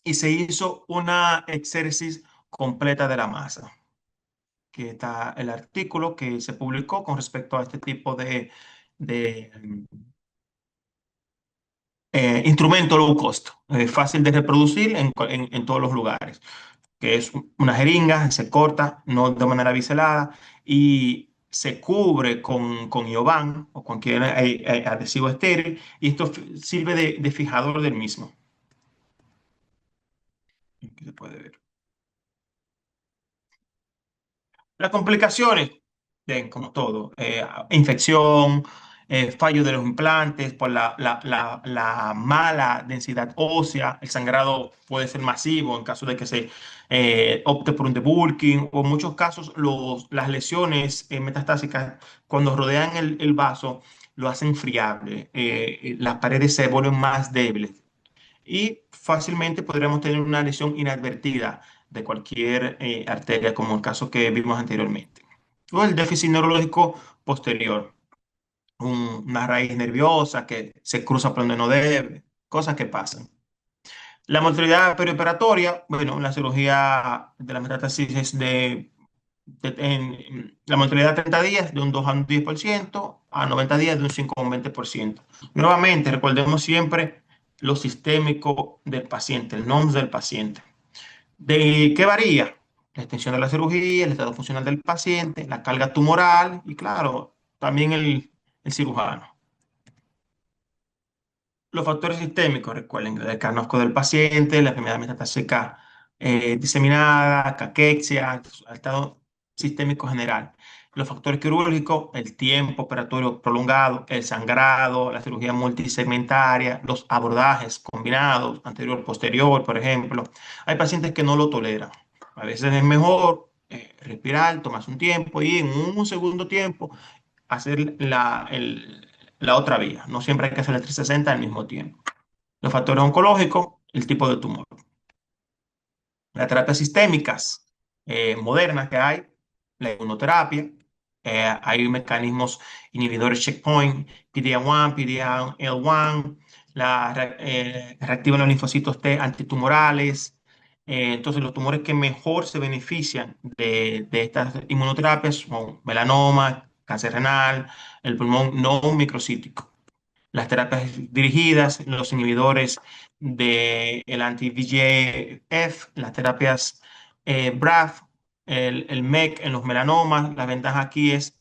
y se hizo una exéresis completa de la masa, que está el artículo que se publicó con respecto a este tipo de instrumento low cost, fácil de reproducir en todos los lugares, que es una jeringa, se corta, no de manera biselada, y se cubre con Ioban o cualquier adhesivo estéril, y esto sirve de fijador del mismo. Aquí se puede ver. Las complicaciones, bien, como todo, infección, fallo de los implantes por la mala densidad ósea, el sangrado puede ser masivo en caso de que se opte por un debulking, o en muchos casos las lesiones metastásicas cuando rodean el vaso lo hacen friable, las paredes se vuelven más débiles y fácilmente podríamos tener una lesión inadvertida de cualquier arteria, como el caso que vimos anteriormente. O el déficit neurológico posterior, una raíz nerviosa que se cruza por donde no debe, cosas que pasan. La mortalidad perioperatoria, bueno, la cirugía de la metástasis es en la mortalidad a 30 días de un 2 a un 10%, a 90 días de un 5 a un 20%. Nuevamente, recordemos siempre lo sistémico del paciente, el NOMS del paciente. ¿De qué varía? La extensión de la cirugía, el estado funcional del paciente, la carga tumoral y, claro, también el cirujano. Los factores sistémicos, recuerden, el diagnóstico del paciente, la enfermedad metastásica diseminada, caquexia, el estado sistémico general. Los factores quirúrgicos, el tiempo operatorio prolongado, el sangrado, la cirugía multisegmentaria, los abordajes combinados, anterior-posterior, por ejemplo. Hay pacientes que no lo toleran. A veces es mejor respirar, tomarse un tiempo y en un segundo tiempo hacer la otra vía. No siempre hay que hacer el 360 al mismo tiempo. Los factores oncológicos, el tipo de tumor. Las terapias sistémicas modernas que hay, la inmunoterapia, hay mecanismos inhibidores checkpoint, PD-L1, PD-L1, reactivan los linfocitos T antitumorales, Entonces, los tumores que mejor se benefician de estas inmunoterapias son melanoma, cáncer renal, el pulmón no microcítico. Las terapias dirigidas, los inhibidores del anti-VEGF, las terapias BRAF, el MEK en los melanomas. La ventaja aquí es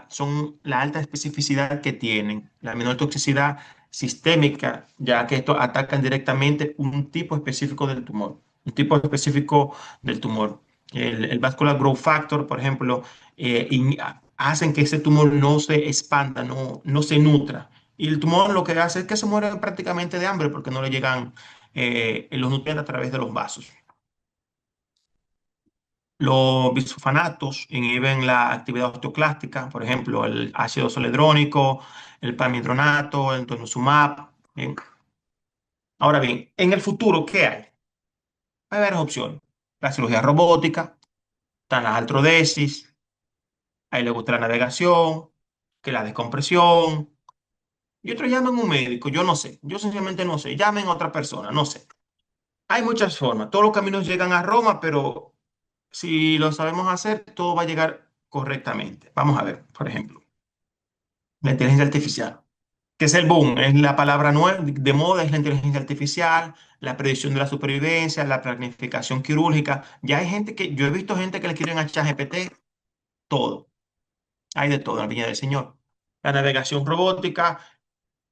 son la alta especificidad que tienen, la menor toxicidad sistémica, ya que estos atacan directamente un tipo específico del tumor, un tipo específico del tumor. El vascular growth factor, por ejemplo, hacen que ese tumor no se expanda, no se nutra. Y el tumor lo que hace es que se muere prácticamente de hambre porque no le llegan los nutrientes a través de los vasos. Los bisfosfanatos inhiben la actividad osteoclástica, por ejemplo, el ácido zoledrónico, el palmidronato, el denosumab. Bien. Ahora bien, en el futuro, ¿qué hay? Hay varias opciones. La cirugía robótica, están las artrodesis, a él le gusta la navegación, que la descompresión. Y otros llaman a un médico, yo no sé, yo sencillamente no sé, llamen a otra persona, no sé. Hay muchas formas, todos los caminos llegan a Roma, pero si lo sabemos hacer, todo va a llegar correctamente. Vamos a ver, por ejemplo, la inteligencia artificial, que es el boom, es la palabra nueva de moda, es la inteligencia artificial, la predicción de la supervivencia, la planificación quirúrgica. Ya hay gente yo he visto gente que le quieren a ChatGPT todo, hay de todo en la viña del Señor. La navegación robótica.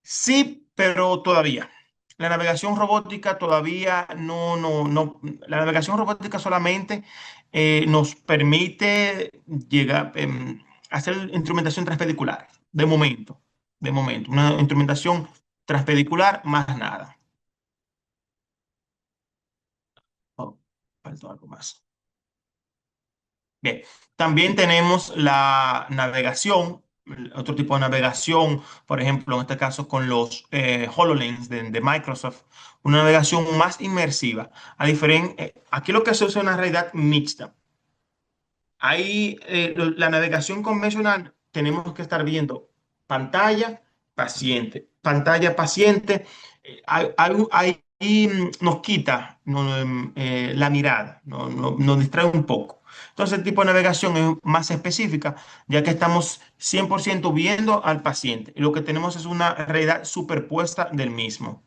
Sí, pero todavía. La navegación robótica todavía no. La navegación robótica solamente nos permite llegar, hacer instrumentación transpedicular, de momento. Una instrumentación transpedicular, más nada. Oh, faltó algo más. Bien, también tenemos la navegación, otro tipo de navegación, por ejemplo, en este caso con los HoloLens de Microsoft, una navegación más inmersiva. Aquí lo que se usa es una realidad mixta. Ahí, la navegación convencional, tenemos que estar viendo pantalla, paciente, pantalla, paciente. Nos quita la mirada, nos distrae un poco. Entonces, el tipo de navegación es más específica, ya que estamos 100% viendo al paciente y lo que tenemos es una realidad superpuesta del mismo.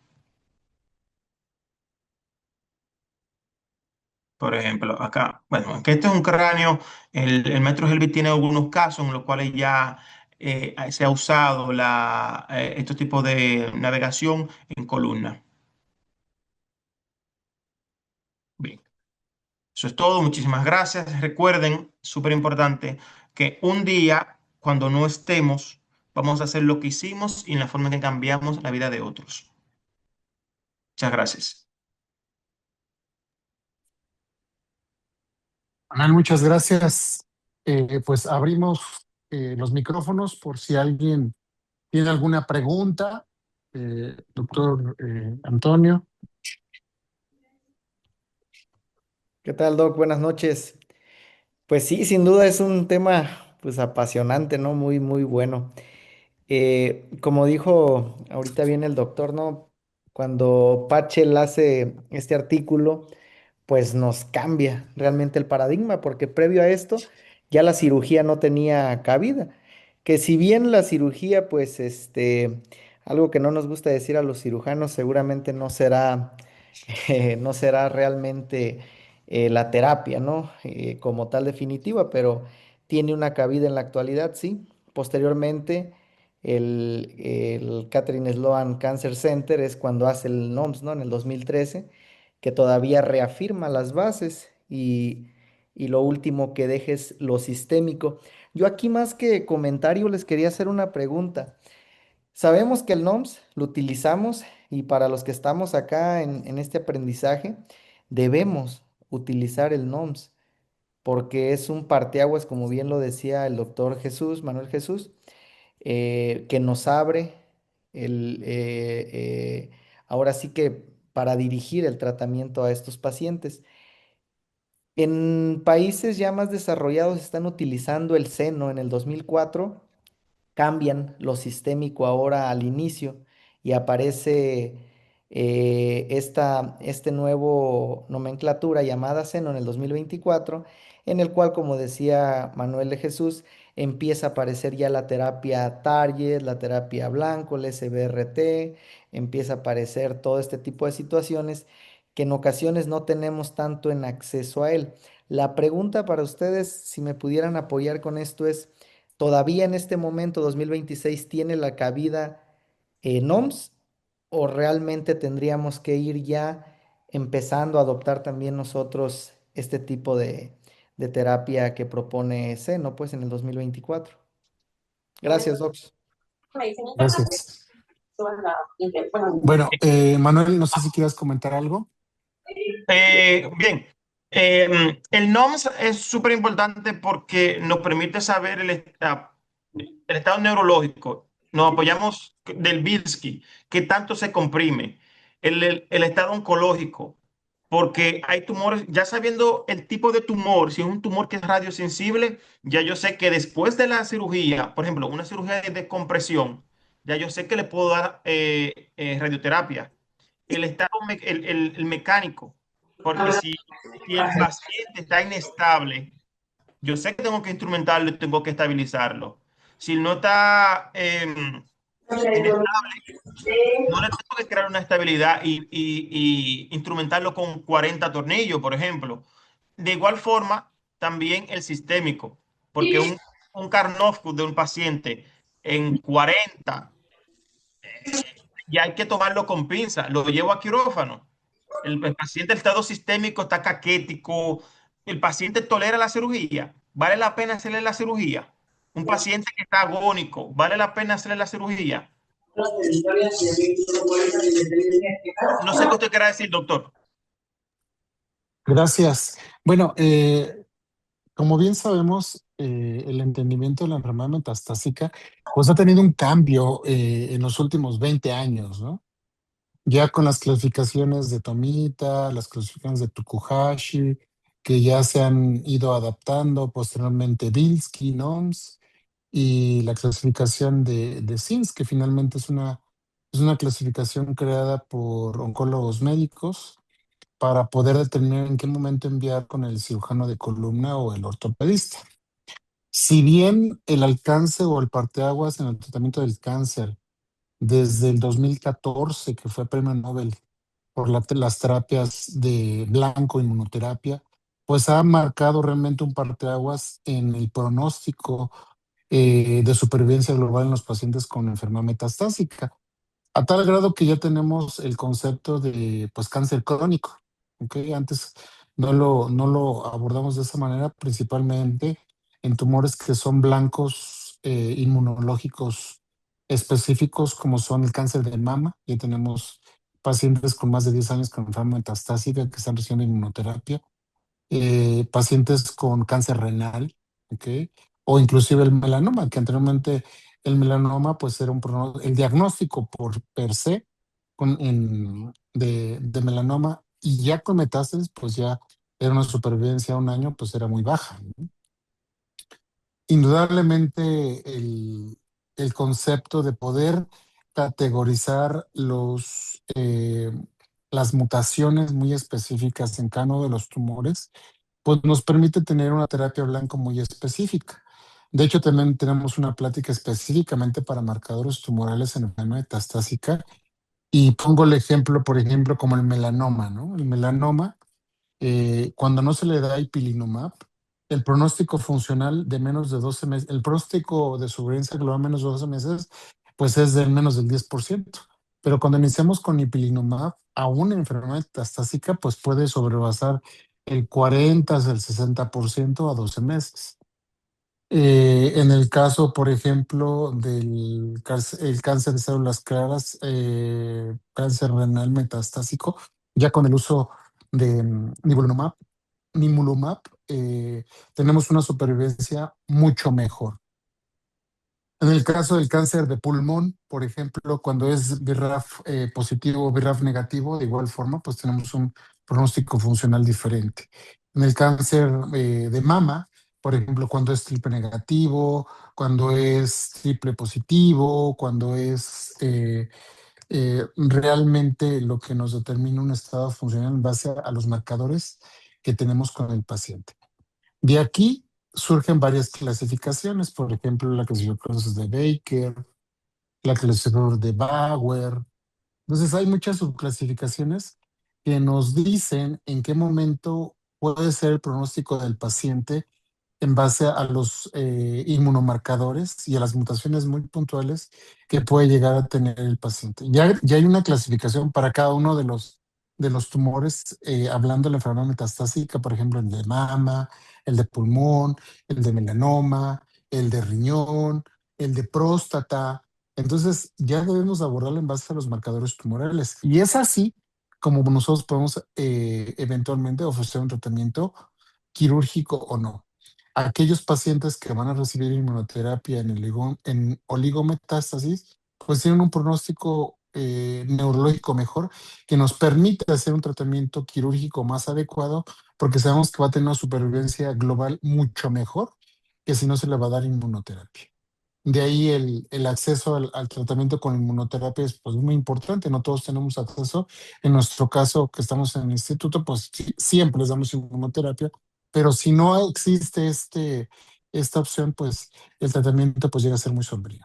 Por ejemplo, acá, bueno, aunque este es un cráneo, el metro Helvet tiene algunos casos en los cuales ya se ha usado estos tipos de navegación en columna. Bien, eso es todo. Muchísimas gracias. Recuerden, súper importante, que un día, cuando no estemos, vamos a hacer lo que hicimos y en la forma en que cambiamos la vida de otros. Muchas gracias. Manuel, muchas gracias. Pues abrimos los micrófonos por si alguien tiene alguna pregunta. Doctor Antonio. ¿Qué tal, Doc? Buenas noches. Pues sí, sin duda es un tema pues apasionante, ¿no? Muy, muy bueno. Como dijo ahorita bien el doctor, ¿no? Cuando Pachel hace este artículo, pues nos cambia realmente el paradigma, porque previo a esto ya la cirugía no tenía cabida. Que si bien la cirugía, pues algo que no nos gusta decir a los cirujanos, seguramente no será no será realmente la terapia, ¿no? Como tal definitiva, pero tiene una cabida en la actualidad, sí. Posteriormente, el Catherine Sloan Cancer Center es cuando hace el NOMS, ¿no? En el 2013, que todavía reafirma las bases y lo último que deje es lo sistémico. Yo aquí más que comentario les quería hacer una pregunta. Sabemos que el NOMS lo utilizamos y para los que estamos acá en este aprendizaje, debemos utilizar el NOMS porque es un parteaguas, como bien lo decía el doctor Jesús, Manuel Jesús, que nos abre ahora sí que para dirigir el tratamiento a estos pacientes. En países ya más desarrollados están utilizando el seno en el 2004, cambian lo sistémico ahora al inicio y aparece este nuevo nomenclatura llamada Seno en el 2024, en el cual, como decía Manuel de Jesús, empieza a aparecer ya la terapia Target, la terapia Blanco, el SBRT, empieza a aparecer todo este tipo de situaciones que en ocasiones no tenemos tanto en acceso a él. La pregunta para ustedes, si me pudieran apoyar con esto, es, ¿todavía en este momento, 2026, tiene la cabida NOMS o realmente tendríamos que ir ya empezando a adoptar también nosotros este tipo de terapia que propone Seno, pues en el 2024? Gracias, Docs. Gracias. Bueno, Manuel, no sé si quieras comentar algo. Bien, el NOMS es súper importante porque nos permite saber el estado neurológico. Nos apoyamos del Bilski, que tanto se comprime, el estado oncológico, porque hay tumores, ya sabiendo el tipo de tumor, si es un tumor que es radiosensible, ya yo sé que después de la cirugía, por ejemplo, una cirugía de descompresión, ya yo sé que le puedo dar radioterapia. El estado el mecánico, porque si el paciente está inestable, yo sé que tengo que instrumentarlo y tengo que estabilizarlo. Si no está inestable, no le tengo que crear una estabilidad y instrumentarlo con 40 tornillos, por ejemplo. De igual forma, también el sistémico, porque un Karnofsky de un paciente en 40 ya hay que tomarlo con pinza. Lo llevo a quirófano. El paciente, el estado sistémico está caquético. El paciente tolera la cirugía. ¿Vale la pena hacerle la cirugía? Un paciente que está agónico, ¿vale la pena hacerle la cirugía? No sé qué usted quiera decir, doctor. Gracias. Bueno, como bien sabemos, el entendimiento de la enfermedad metastásica pues ha tenido un cambio en los últimos 20 años, ¿no? Ya con las clasificaciones de Tomita, las clasificaciones de Tukuhashi, que ya se han ido adaptando, posteriormente Bilski, NOMS, y la clasificación de SIMS, que finalmente es una clasificación creada por oncólogos médicos para poder determinar en qué momento enviar con el cirujano de columna o el ortopedista. Si bien el alcance o el parteaguas en el tratamiento del cáncer desde el 2014, que fue premio Nobel por las terapias de blanco, inmunoterapia, pues ha marcado realmente un parteaguas en el pronóstico de supervivencia global en los pacientes con enfermedad metastásica, a tal grado que ya tenemos el concepto de pues, cáncer crónico. ¿Ok? Antes no lo abordamos de esa manera, principalmente en tumores que son blancos inmunológicos específicos, como son el cáncer de mama. Ya tenemos pacientes con más de 10 años con enfermedad metastásica que están recibiendo inmunoterapia, pacientes con cáncer renal, ¿ok? O inclusive el melanoma, que anteriormente el melanoma pues era el diagnóstico por per se de melanoma, y ya con metástasis pues ya era una supervivencia a un año pues era muy baja, ¿no? Indudablemente el concepto de poder categorizar las mutaciones muy específicas en cada uno de los tumores pues nos permite tener una terapia blanco muy específica. De hecho, también tenemos una plática específicamente para marcadores tumorales en enfermedad metastásica, y pongo el ejemplo, por ejemplo, como el melanoma, ¿no? El melanoma, cuando no se le da ipilimumab, el pronóstico funcional de menos de 12 meses, el pronóstico de sobrevivencia global menos de 12 meses, pues es de menos del 10%. Pero cuando iniciamos con ipilimumab, aún en enfermedad metastásica, pues puede sobrepasar el 40, el 60% a 12 meses. En el caso, por ejemplo, el cáncer de células claras, cáncer renal metastásico, ya con el uso de nivolumab, tenemos una supervivencia mucho mejor. En el caso del cáncer de pulmón, por ejemplo, cuando es BRAF positivo o BRAF negativo, de igual forma, pues tenemos un pronóstico funcional diferente. En el cáncer de mama, por ejemplo, cuando es triple negativo, cuando es triple positivo, cuando es realmente lo que nos determina un estado funcional en base a los marcadores que tenemos con el paciente. De aquí surgen varias clasificaciones, por ejemplo, la clasificación de Baker, la clasificación de Bauer. Entonces hay muchas subclasificaciones que nos dicen en qué momento puede ser el pronóstico del paciente en base a los inmunomarcadores y a las mutaciones muy puntuales que puede llegar a tener el paciente. Ya hay una clasificación para cada uno de los tumores, hablando de la enfermedad metastásica, por ejemplo, el de mama, el de pulmón, el de melanoma, el de riñón, el de próstata. Entonces, ya debemos abordarlo en base a los marcadores tumorales. Y es así como nosotros podemos eventualmente ofrecer un tratamiento quirúrgico o no. Aquellos pacientes que van a recibir inmunoterapia en oligometástasis, pues tienen un pronóstico neurológico mejor que nos permite hacer un tratamiento quirúrgico más adecuado porque sabemos que va a tener una supervivencia global mucho mejor que si no se le va a dar inmunoterapia. De ahí el acceso al tratamiento con inmunoterapia es pues, muy importante. No todos tenemos acceso. En nuestro caso, que estamos en el instituto, pues siempre les damos inmunoterapia. Pero si no existe esta opción, pues el tratamiento pues, llega a ser muy sombrío.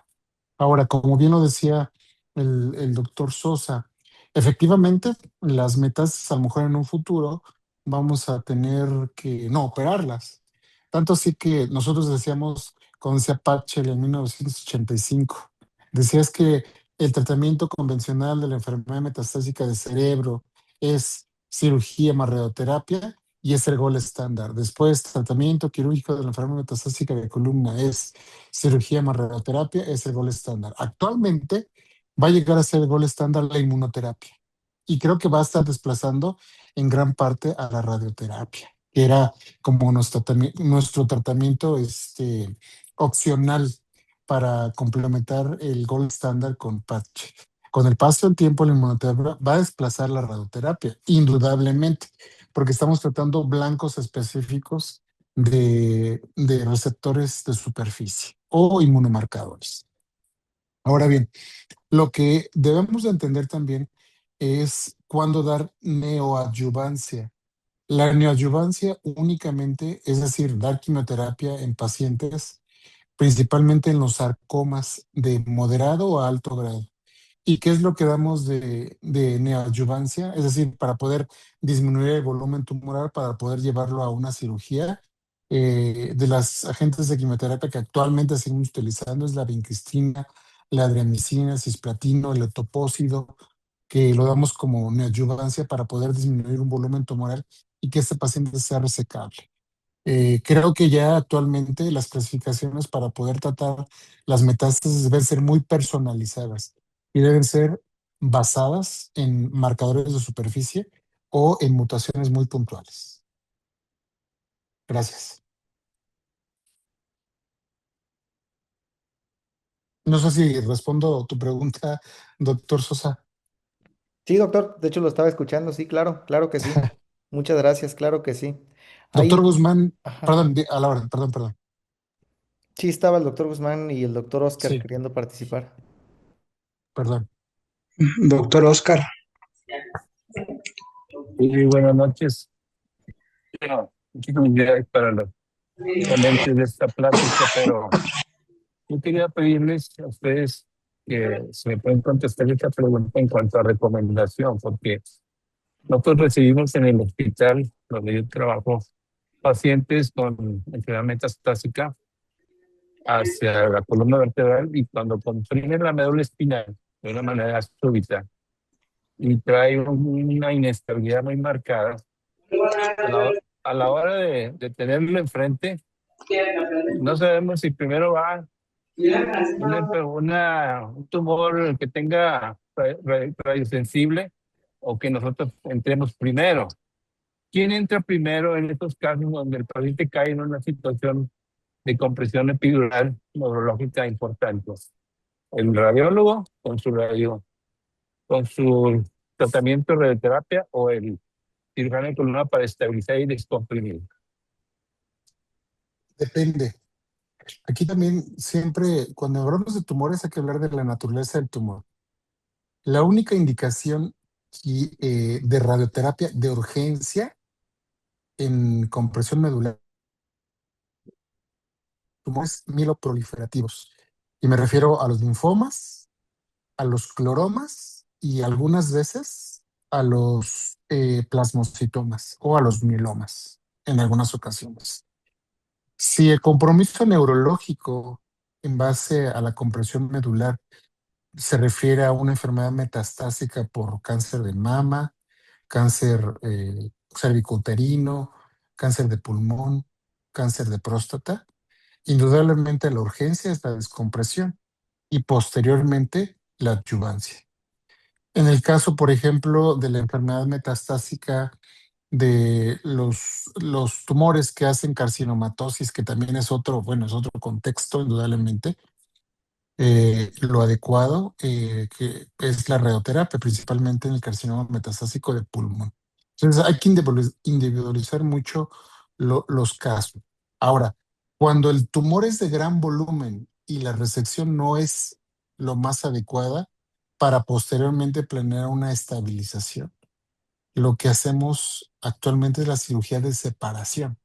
Ahora, como bien lo decía el doctor Sosa, efectivamente, las metástasis a lo mejor en un futuro vamos a tener que no operarlas. Tanto así que nosotros decíamos, con decía Patchell en 1985, decías que el tratamiento convencional de la enfermedad metastásica de cerebro es cirugía más radioterapia y es el gold estándar. Después, tratamiento quirúrgico de la enfermedad metastásica de columna es cirugía más radioterapia, es el gol estándar. Actualmente va a llegar a ser el gol estándar la inmunoterapia y creo que va a estar desplazando en gran parte a la radioterapia, que era como nuestro tratamiento opcional para complementar el gol estándar con patch. Con el paso del tiempo, la inmunoterapia va a desplazar la radioterapia, indudablemente, porque estamos tratando blancos específicos de receptores de superficie o inmunomarcadores. Ahora bien, lo que debemos de entender también es cuándo dar neoadyuvancia. La neoadyuvancia únicamente, es decir, dar quimioterapia en pacientes, principalmente en los sarcomas de moderado a alto grado. ¿Y qué es lo que damos de neoadyuvancia? Es decir, para poder disminuir el volumen tumoral, para poder llevarlo a una cirugía. De las agentes de quimioterapia que actualmente seguimos utilizando es la vincristina, la adriamicina, cisplatino, el etopósido, que lo damos como neoadyuvancia para poder disminuir un volumen tumoral y que este paciente sea resecable. Creo que ya actualmente las clasificaciones para poder tratar las metástasis deben ser muy personalizadas y deben ser basadas en marcadores de superficie o en mutaciones muy puntuales. Gracias. No sé si respondo tu pregunta, doctor Sosa. Sí, doctor, de hecho lo estaba escuchando, sí, claro, claro que sí. Muchas gracias, claro que sí. Doctor Ahí, Guzmán, ajá. perdón, a la hora, perdón. Sí, estaba el doctor Guzmán y el doctor Oscar Sí, queriendo participar. perdón. Doctor Oscar. Sí, buenas noches. Bueno, muchísimas gracias para los ponentes de esta plática, pero yo quería pedirles a ustedes que se me pueden contestar esta pregunta en cuanto a recomendación, porque nosotros recibimos en el hospital donde yo trabajo pacientes con enfermedad metastásica hacia la columna vertebral y cuando comprimen la médula espinal de una manera súbita y trae una inestabilidad muy marcada, a la hora de tenerlo enfrente, no sabemos si primero va un tumor que tenga radiosensible o que nosotros entremos primero. ¿Quién entra primero en estos casos donde el paciente cae en una situación de compresión epidural neurológica importante? ¿El radiólogo con su tratamiento de radioterapia o el cirujano de columna para estabilizar y descomprimir? Depende. Aquí también siempre, cuando hablamos de tumores, hay que hablar de la naturaleza del tumor. La única indicación de radioterapia de urgencia en compresión medular, tumores mieloproliferativos. Y me refiero a los linfomas, a los cloromas y algunas veces a los plasmocitomas o a los mielomas en algunas ocasiones. Si el compromiso neurológico en base a la compresión medular se refiere a una enfermedad metastásica por cáncer de mama, cáncer cervicouterino, cáncer de pulmón, cáncer de próstata, indudablemente la urgencia es la descompresión y posteriormente la adyuvancia. En el caso, por ejemplo, de la enfermedad metastásica de los tumores que hacen carcinomatosis, que también es otro, bueno, es otro contexto, indudablemente, lo adecuado que es la radioterapia, principalmente en el carcinoma metastásico de pulmón. Entonces hay que individualizar mucho los casos. Ahora, cuando el tumor es de gran volumen y la resección no es lo más adecuada para posteriormente planear una estabilización, lo que hacemos actualmente es la cirugía de separación.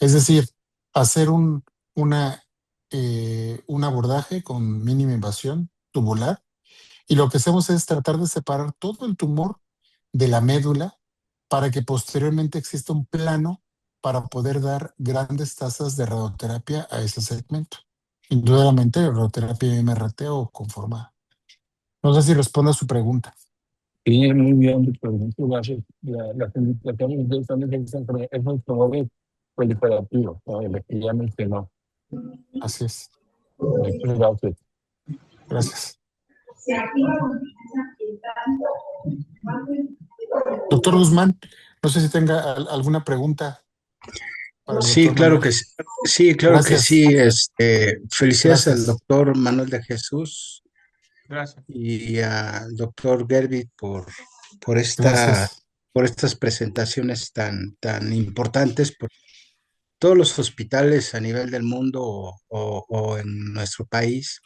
Es decir, hacer una, un abordaje con mínima invasión tubular y lo que hacemos es tratar de separar todo el tumor de la médula para que posteriormente exista un plano para poder dar grandes tasas de radioterapia a ese segmento. Indudablemente, radioterapia MRT o conformada. No sé si responde a su pregunta. Sí, muy bien, doctor. Muchas gracias. Las indicaciones de esta es un tumor proliferativo, ¿no? El que ya mencionó. Así es. Muchas gracias. Gracias. Doctor Guzmán, no sé si tenga alguna pregunta para el Sí, doctor claro Manuel. que sí. Sí, claro que Gracias, sí. Felicidades al gracias, doctor Manuel de Jesús Gracias. y al doctor Gerbit por gracias. por estas presentaciones tan importantes. Por todos los hospitales a nivel del mundo o en nuestro país,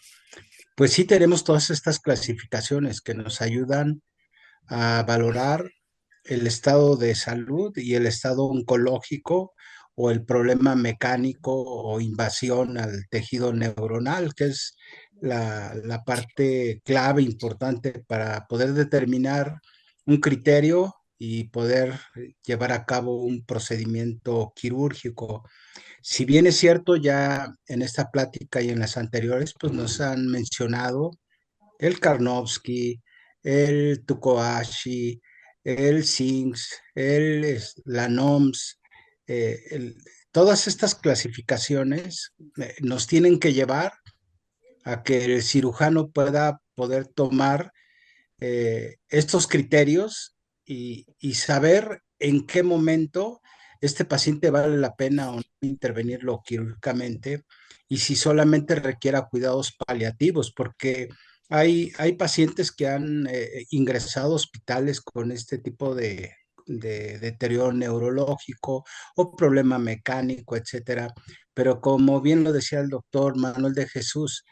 pues sí tenemos todas estas clasificaciones que nos ayudan a valorar el estado de salud y el estado oncológico o el problema mecánico o invasión al tejido neuronal, que es la parte clave importante para poder determinar un criterio y poder llevar a cabo un procedimiento quirúrgico. Si bien es cierto, ya en esta plática y en las anteriores, pues nos han mencionado el Karnofsky, el Tukohashi, el Sings, la NOMS, todas estas clasificaciones nos tienen que llevar a que el cirujano pueda poder tomar estos criterios y saber en qué momento este paciente vale la pena o no intervenirlo quirúrgicamente y si solamente requiera cuidados paliativos, porque hay pacientes que han ingresado a hospitales con este tipo de deterioro neurológico o problema mecánico, etcétera. Pero como bien lo decía el doctor Manuel de Jesús,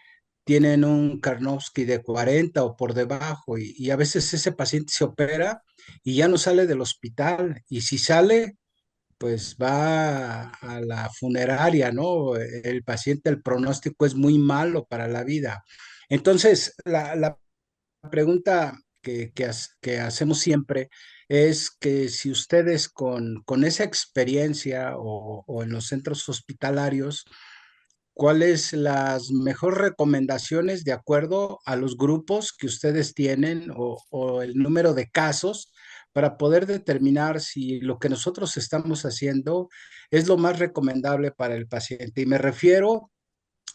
tienen un Karnofsky de 40 o por debajo y a veces ese paciente se opera y ya no sale del hospital y si sale, pues va a la funeraria, ¿no? El paciente, el pronóstico es muy malo para la vida. Entonces, la pregunta que hacemos siempre es que si ustedes con esa experiencia o en los centros hospitalarios, ¿cuáles las mejores recomendaciones de acuerdo a los grupos que ustedes tienen o el número de casos para poder determinar si lo que nosotros estamos haciendo es lo más recomendable para el paciente? Y me refiero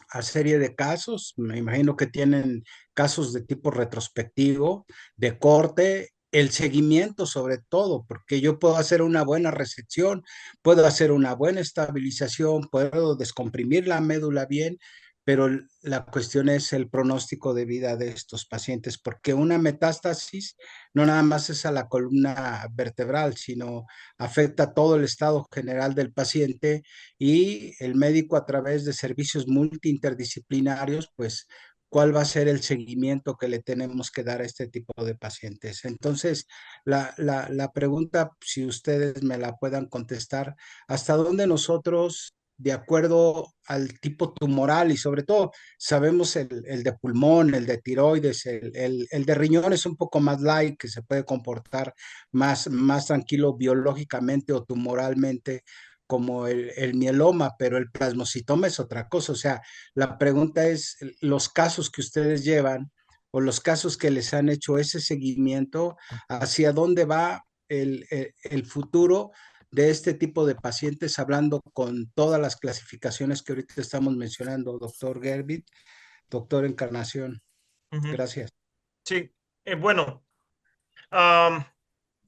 a serie de casos, me imagino que tienen casos de tipo retrospectivo, de corte, el seguimiento sobre todo, porque yo puedo hacer una buena resección, puedo hacer una buena estabilización, puedo descomprimir la médula bien, pero la cuestión es el pronóstico de vida de estos pacientes, porque una metástasis no nada más es a la columna vertebral, sino afecta todo el estado general del paciente y el médico a través de servicios multiinterdisciplinarios, pues cuál va a ser el seguimiento que le tenemos que dar a este tipo de pacientes. Entonces, la pregunta, si ustedes me la puedan contestar, ¿hasta dónde nosotros, de acuerdo al tipo tumoral y sobre todo sabemos el de pulmón, el de tiroides, el de riñón es un poco más light, que se puede comportar más tranquilo biológicamente o tumoralmente como el mieloma, pero el plasmocitoma es otra cosa. O sea, la pregunta es, los casos que ustedes llevan o los casos que les han hecho ese seguimiento, ¿hacia dónde va el futuro de este tipo de pacientes, hablando con todas las clasificaciones que ahorita estamos mencionando, doctor Gerbit, doctor Encarnación? Ujú. Gracias. Sí, bueno, am,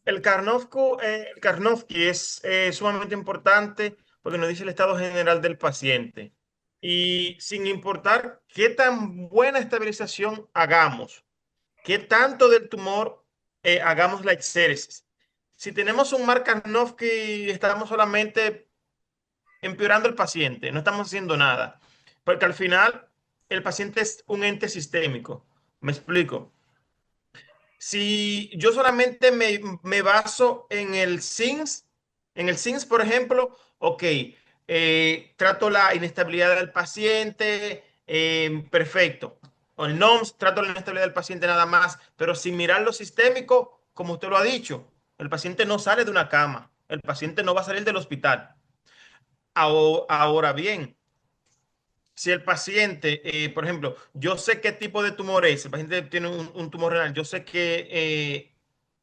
el Karnofsky es sumamente importante porque nos dice el estado general del paciente. Y sin importar qué tan buena estabilización hagamos, qué tanto del tumor hagamos la exéresis. Si tenemos un Mark Karnofsky, estamos solamente empeorando el paciente, no estamos haciendo nada. Porque al final el paciente es un ente sistémico. Me explico. Si yo solamente me baso en el SINS, por ejemplo, ok, trato la inestabilidad del paciente, perfecto. O el NOMS, trato la inestabilidad del paciente nada más, pero sin mirar lo sistémico, como usted lo ha dicho, el paciente no sale de una cama, el paciente no va a salir del hospital. Ahora bien, si el paciente, por ejemplo, yo sé qué tipo de tumor es, el paciente tiene un tumor renal, yo sé que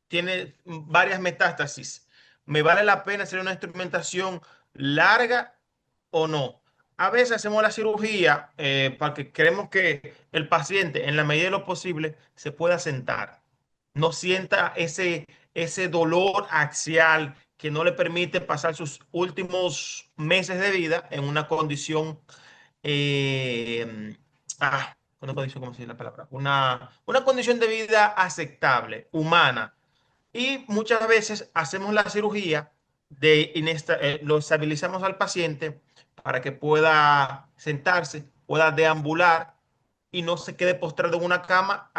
tiene varias metástasis, ¿me vale la pena hacer una instrumentación larga o no? A veces hacemos la cirugía porque queremos que el paciente, en la medida de lo posible, se pueda sentar, no sienta ese dolor axial que no le permite pasar sus últimos meses de vida en una condición eh, una condición, ¿cómo se dice la palabra? Una condición de vida aceptable, humana. Y muchas veces hacemos la cirugía lo estabilizamos al paciente para que pueda sentarse, pueda deambular y no se quede postrado en una cama,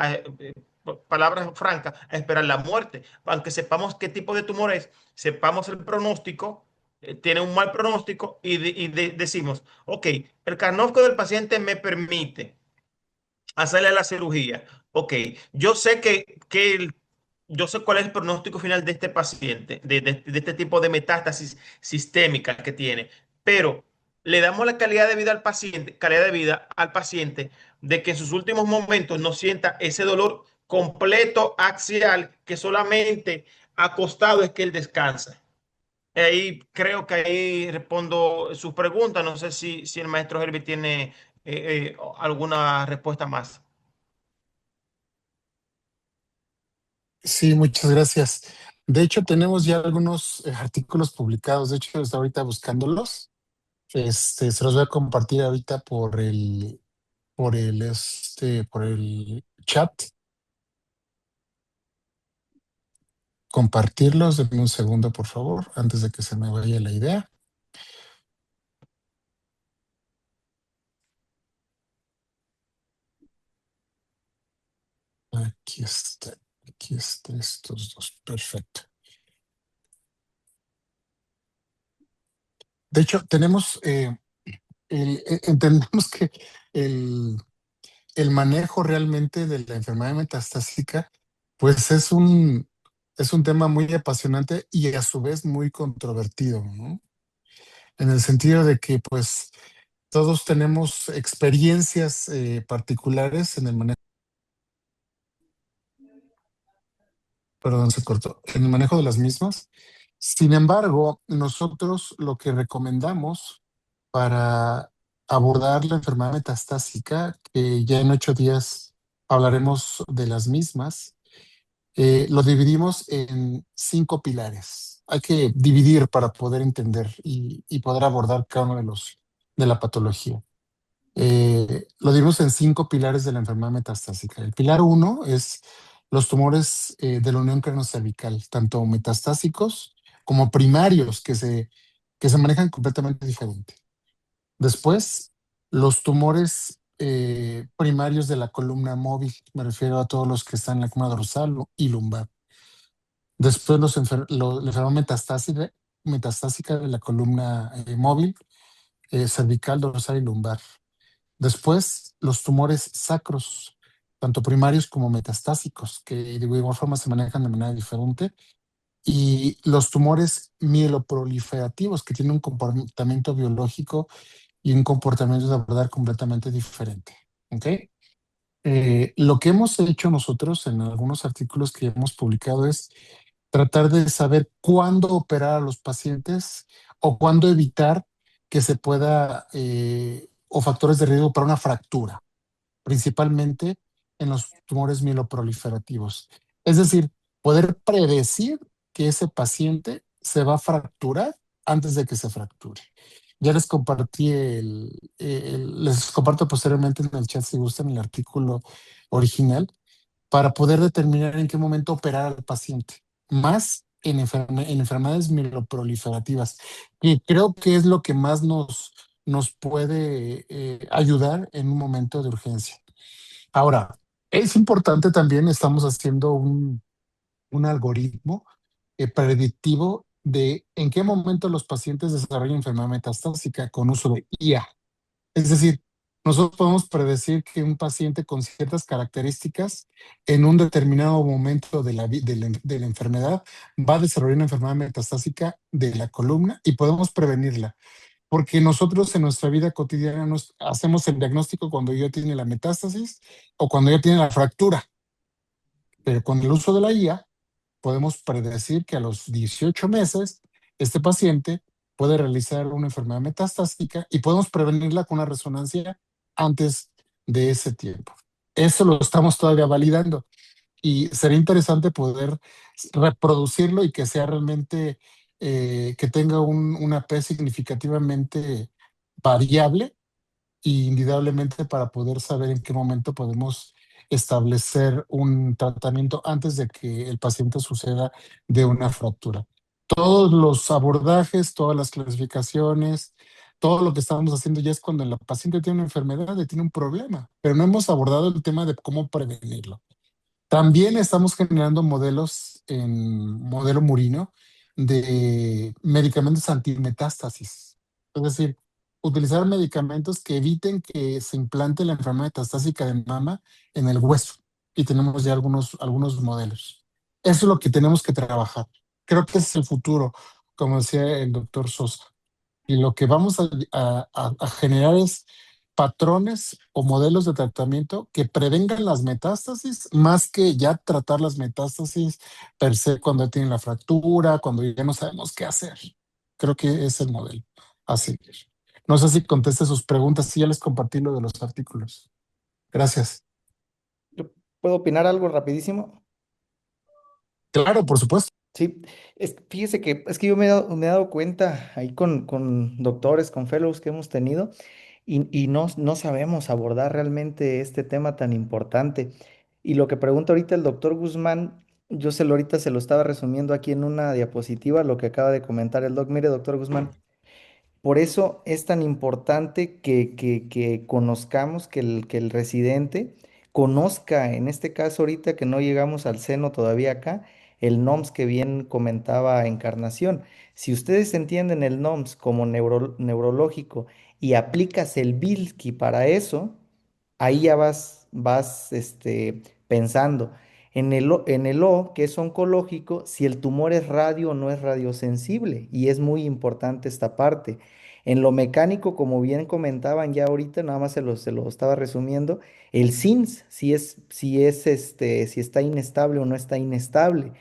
palabras francas, a esperar la muerte. Aunque sepamos qué tipo de tumor es, sepamos el pronóstico, tiene un mal pronóstico decimos, ok, el canónico del paciente me permite hacerle la cirugía. Ok, yo sé yo sé cuál es el pronóstico final de este paciente, de este tipo de metástasis sistémica que tiene, pero le damos la calidad de vida al paciente, calidad de vida al paciente de que en sus últimos momentos no sienta ese dolor completo axial que solamente acostado es que él descansa. Ahí creo que ahí respondo sus preguntas. No sé si el maestro Herbie tiene alguna respuesta más. Sí, muchas gracias. De hecho, tenemos ya algunos artículos publicados. De hecho, estoy ahorita buscándolos. Se los voy a compartir ahorita por el chat. Compartirlos. Denme un segundo, por favor, antes de que se me vaya la idea. Aquí está. Aquí están estos dos. Perfecto. De hecho, entendemos que el, el manejo realmente de la enfermedad metastásica, pues es un tema muy apasionante y a su vez muy controvertido, ¿no? En el sentido de que, pues, todos tenemos experiencias particulares en el manejo, perdón, se cortó, en el manejo de las mismas. Sin embargo, nosotros lo que recomendamos para abordar la enfermedad metastásica, que ya en 8 días hablaremos de las mismas, lo dividimos en 5 pilares. Hay que dividir para poder entender y poder abordar cada uno de la patología. Lo dividimos en 5 pilares de la enfermedad metastásica. El pilar uno es los tumores de la unión craneocervical, tanto metastásicos como primarios, que se manejan completamente diferente. Después, los tumores primarios de la columna móvil, me refiero a todos los que están en la columna dorsal y lumbar. Después la enfermedad metastásica de la columna móvil, cervical, dorsal y lumbar. Después, los tumores sacros, tanto primarios como metastásicos, que de igual forma se manejan de manera diferente. Y los tumores mieloproliferativos, que tienen un comportamiento biológico y un comportamiento de abordar completamente diferente. ¿Ok? Lo que hemos hecho nosotros en algunos artículos que hemos publicado es tratar de saber cuándo operar a los pacientes o cuándo evitar que se pueda, o factores de riesgo para una fractura, principalmente en los tumores mieloproliferativos. Es decir, poder predecir que ese paciente se va a fracturar antes de que se fracture. Ya les compartí les comparto posteriormente en el chat si gustan el artículo original para poder determinar en qué momento operar al paciente, más en enfermedades mieloproliferativas, y creo que es lo que más nos puede ayudar en un momento de urgencia. Ahora, es importante también, estamos haciendo un algoritmo predictivo de en qué momento los pacientes desarrollan enfermedad metastásica con uso de IA. Es decir, nosotros podemos predecir que un paciente con ciertas características en un determinado momento de la enfermedad va a desarrollar una enfermedad metastásica de la columna y podemos prevenirla. Porque nosotros en nuestra vida cotidiana nos hacemos el diagnóstico cuando ya tiene la metástasis o cuando ya tiene la fractura. Pero con el uso de la IA podemos predecir que a los 18 meses este paciente puede realizar una enfermedad metastásica y podemos prevenirla con una resonancia antes de ese tiempo. Eso lo estamos todavía validando y sería interesante poder reproducirlo y que sea realmente, que tenga una P significativamente variable y indudablemente para poder saber en qué momento podemos establecer un tratamiento antes de que el paciente suceda de una fractura. Todos los abordajes, todas las clasificaciones, todo lo que estamos haciendo ya es cuando el paciente tiene una enfermedad y tiene un problema, pero no hemos abordado el tema de cómo prevenirlo. También estamos generando modelos en modelo murino de medicamentos antimetástasis. Es decir, utilizar medicamentos que eviten que se implante la enfermedad metastásica de mama en el hueso. Y tenemos ya algunos modelos. Eso es lo que tenemos que trabajar. Creo que ese es el futuro, como decía el doctor Sosa. Y lo que vamos a generar es patrones o modelos de tratamiento que prevengan las metástasis más que ya tratar las metástasis per se cuando tienen la fractura, cuando ya no sabemos qué hacer. Creo que es el modelo a seguir. No sé si conteste sus preguntas, si ya les compartí lo de los artículos. Gracias. ¿Yo puedo opinar algo rapidísimo? Claro, por supuesto. Sí, fíjese que es que yo me he dado cuenta ahí con doctores, con fellows que hemos tenido y no sabemos abordar realmente este tema tan importante. Y lo que pregunta ahorita el doctor Guzmán, ahorita se lo estaba resumiendo aquí en una diapositiva, lo que acaba de comentar el doc. Mire, doctor Guzmán. Por eso es tan importante que conozcamos, que el residente conozca, en este caso ahorita que no llegamos al seno todavía acá, el NOMS que bien comentaba Encarnación. Si ustedes entienden el NOMS como neurológico y aplicas el Bilski para eso, ahí ya vas pensando. En el O, que es oncológico, si el tumor es radio o no es radiosensible, y es muy importante esta parte. En lo mecánico, como bien comentaban ya ahorita, nada más se lo estaba resumiendo, el SINS, si está inestable o no está inestable.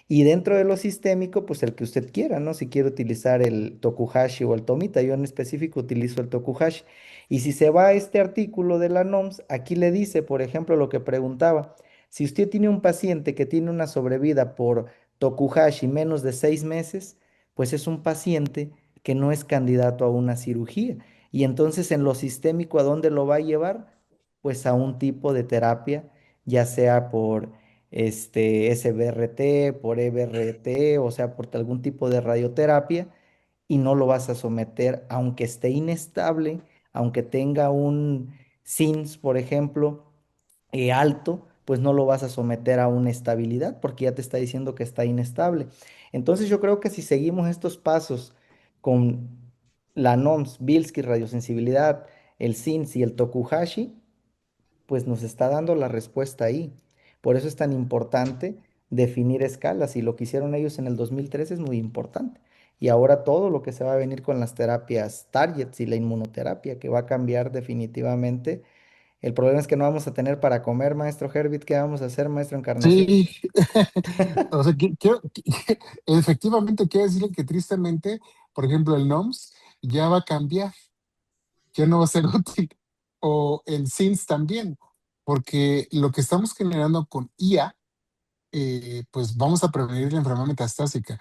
Y dentro de lo sistémico, pues el que usted quiera, ¿no? Si quiere utilizar el Tokuhashi o el Tomita, yo en específico utilizo el Tokuhashi. Y si se va a este artículo de la NOMS, aquí le dice, por ejemplo, lo que preguntaba. Si usted tiene un paciente que tiene una sobrevida por Tokuhashi menos de 6 meses, pues es un paciente que no es candidato a una cirugía. Y entonces en lo sistémico, ¿a dónde lo va a llevar? Pues a un tipo de terapia, ya sea por SBRT, por EBRT, o sea, por algún tipo de radioterapia, y no lo vas a someter, aunque esté inestable, aunque tenga SINS, por ejemplo, alto, pues no lo vas a someter a una estabilidad porque ya te está diciendo que está inestable. Entonces yo creo que si seguimos estos pasos con la NOMS, Bilski, radiosensibilidad, el SINS y el Tokuhashi, pues nos está dando la respuesta ahí. Por eso es tan importante definir escalas y lo que hicieron ellos en el 2013 es muy importante. Y ahora todo lo que se va a venir con las terapias targets y la inmunoterapia que va a cambiar definitivamente. El problema es que no vamos a tener para comer, maestro Herbit. ¿Qué vamos a hacer, maestro Encarnación? Sí, o sea, efectivamente quiero decirle que tristemente, por ejemplo, el NOMS ya va a cambiar, ya no va a ser útil, o el SINS también, porque lo que estamos generando con IA, pues vamos a prevenir la enfermedad metastásica.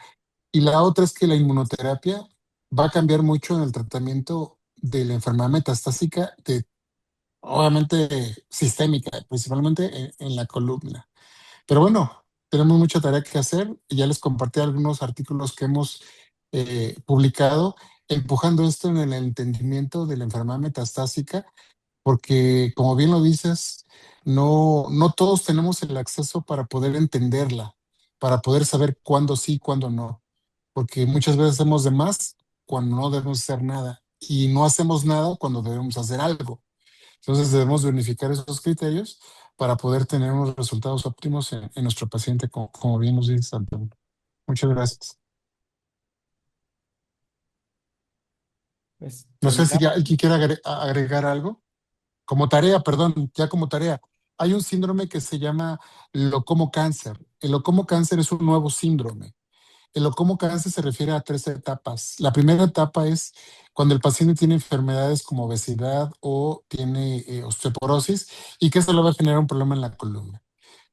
Y la otra es que la inmunoterapia va a cambiar mucho en el tratamiento de la enfermedad metastásica, obviamente sistémica, principalmente en la columna. Pero bueno, tenemos mucha tarea que hacer y ya les compartí algunos artículos que hemos publicado empujando esto en el entendimiento de la enfermedad metastásica, porque como bien lo dices, no todos tenemos el acceso para poder entenderla, para poder saber cuándo sí, cuándo no, porque muchas veces hacemos de más cuando no debemos hacer nada y no hacemos nada cuando debemos hacer algo. Entonces debemos unificar esos criterios para poder tener unos resultados óptimos en nuestro paciente, como bien nos dice Antonio. Muchas gracias. Pues No sé si terminamos. ya alguien quiere agregar algo. Como tarea, perdón, ya como tarea. Hay un síndrome que se llama locomo cáncer. El locomo cáncer es un nuevo síndrome. El locomo cáncer se refiere a tres etapas. La primera etapa es cuando el paciente tiene enfermedades como obesidad o tiene osteoporosis y que eso le va a generar un problema en la columna.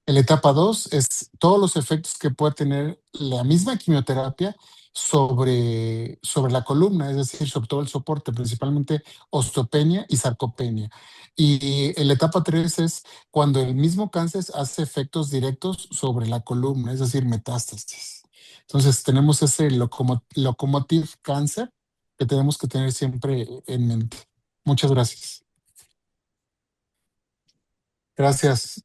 La etapa 2 es todos los efectos que puede tener la misma quimioterapia sobre la columna, es decir, sobre todo el soporte, principalmente osteopenia y sarcopenia. Y la etapa 3 es cuando el mismo cáncer hace efectos directos sobre la columna, es decir, metástasis. Entonces tenemos ese locomotive cáncer que tenemos que tener siempre en mente. Muchas gracias. Gracias.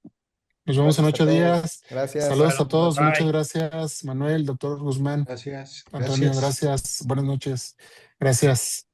Nos vemos en Gracias a 8 días. todos. Gracias. Saludos a todos. Muchas Bye. gracias, Manuel, doctor Guzmán, Gracias, Antonio. gracias. Gracias. Buenas noches. Gracias.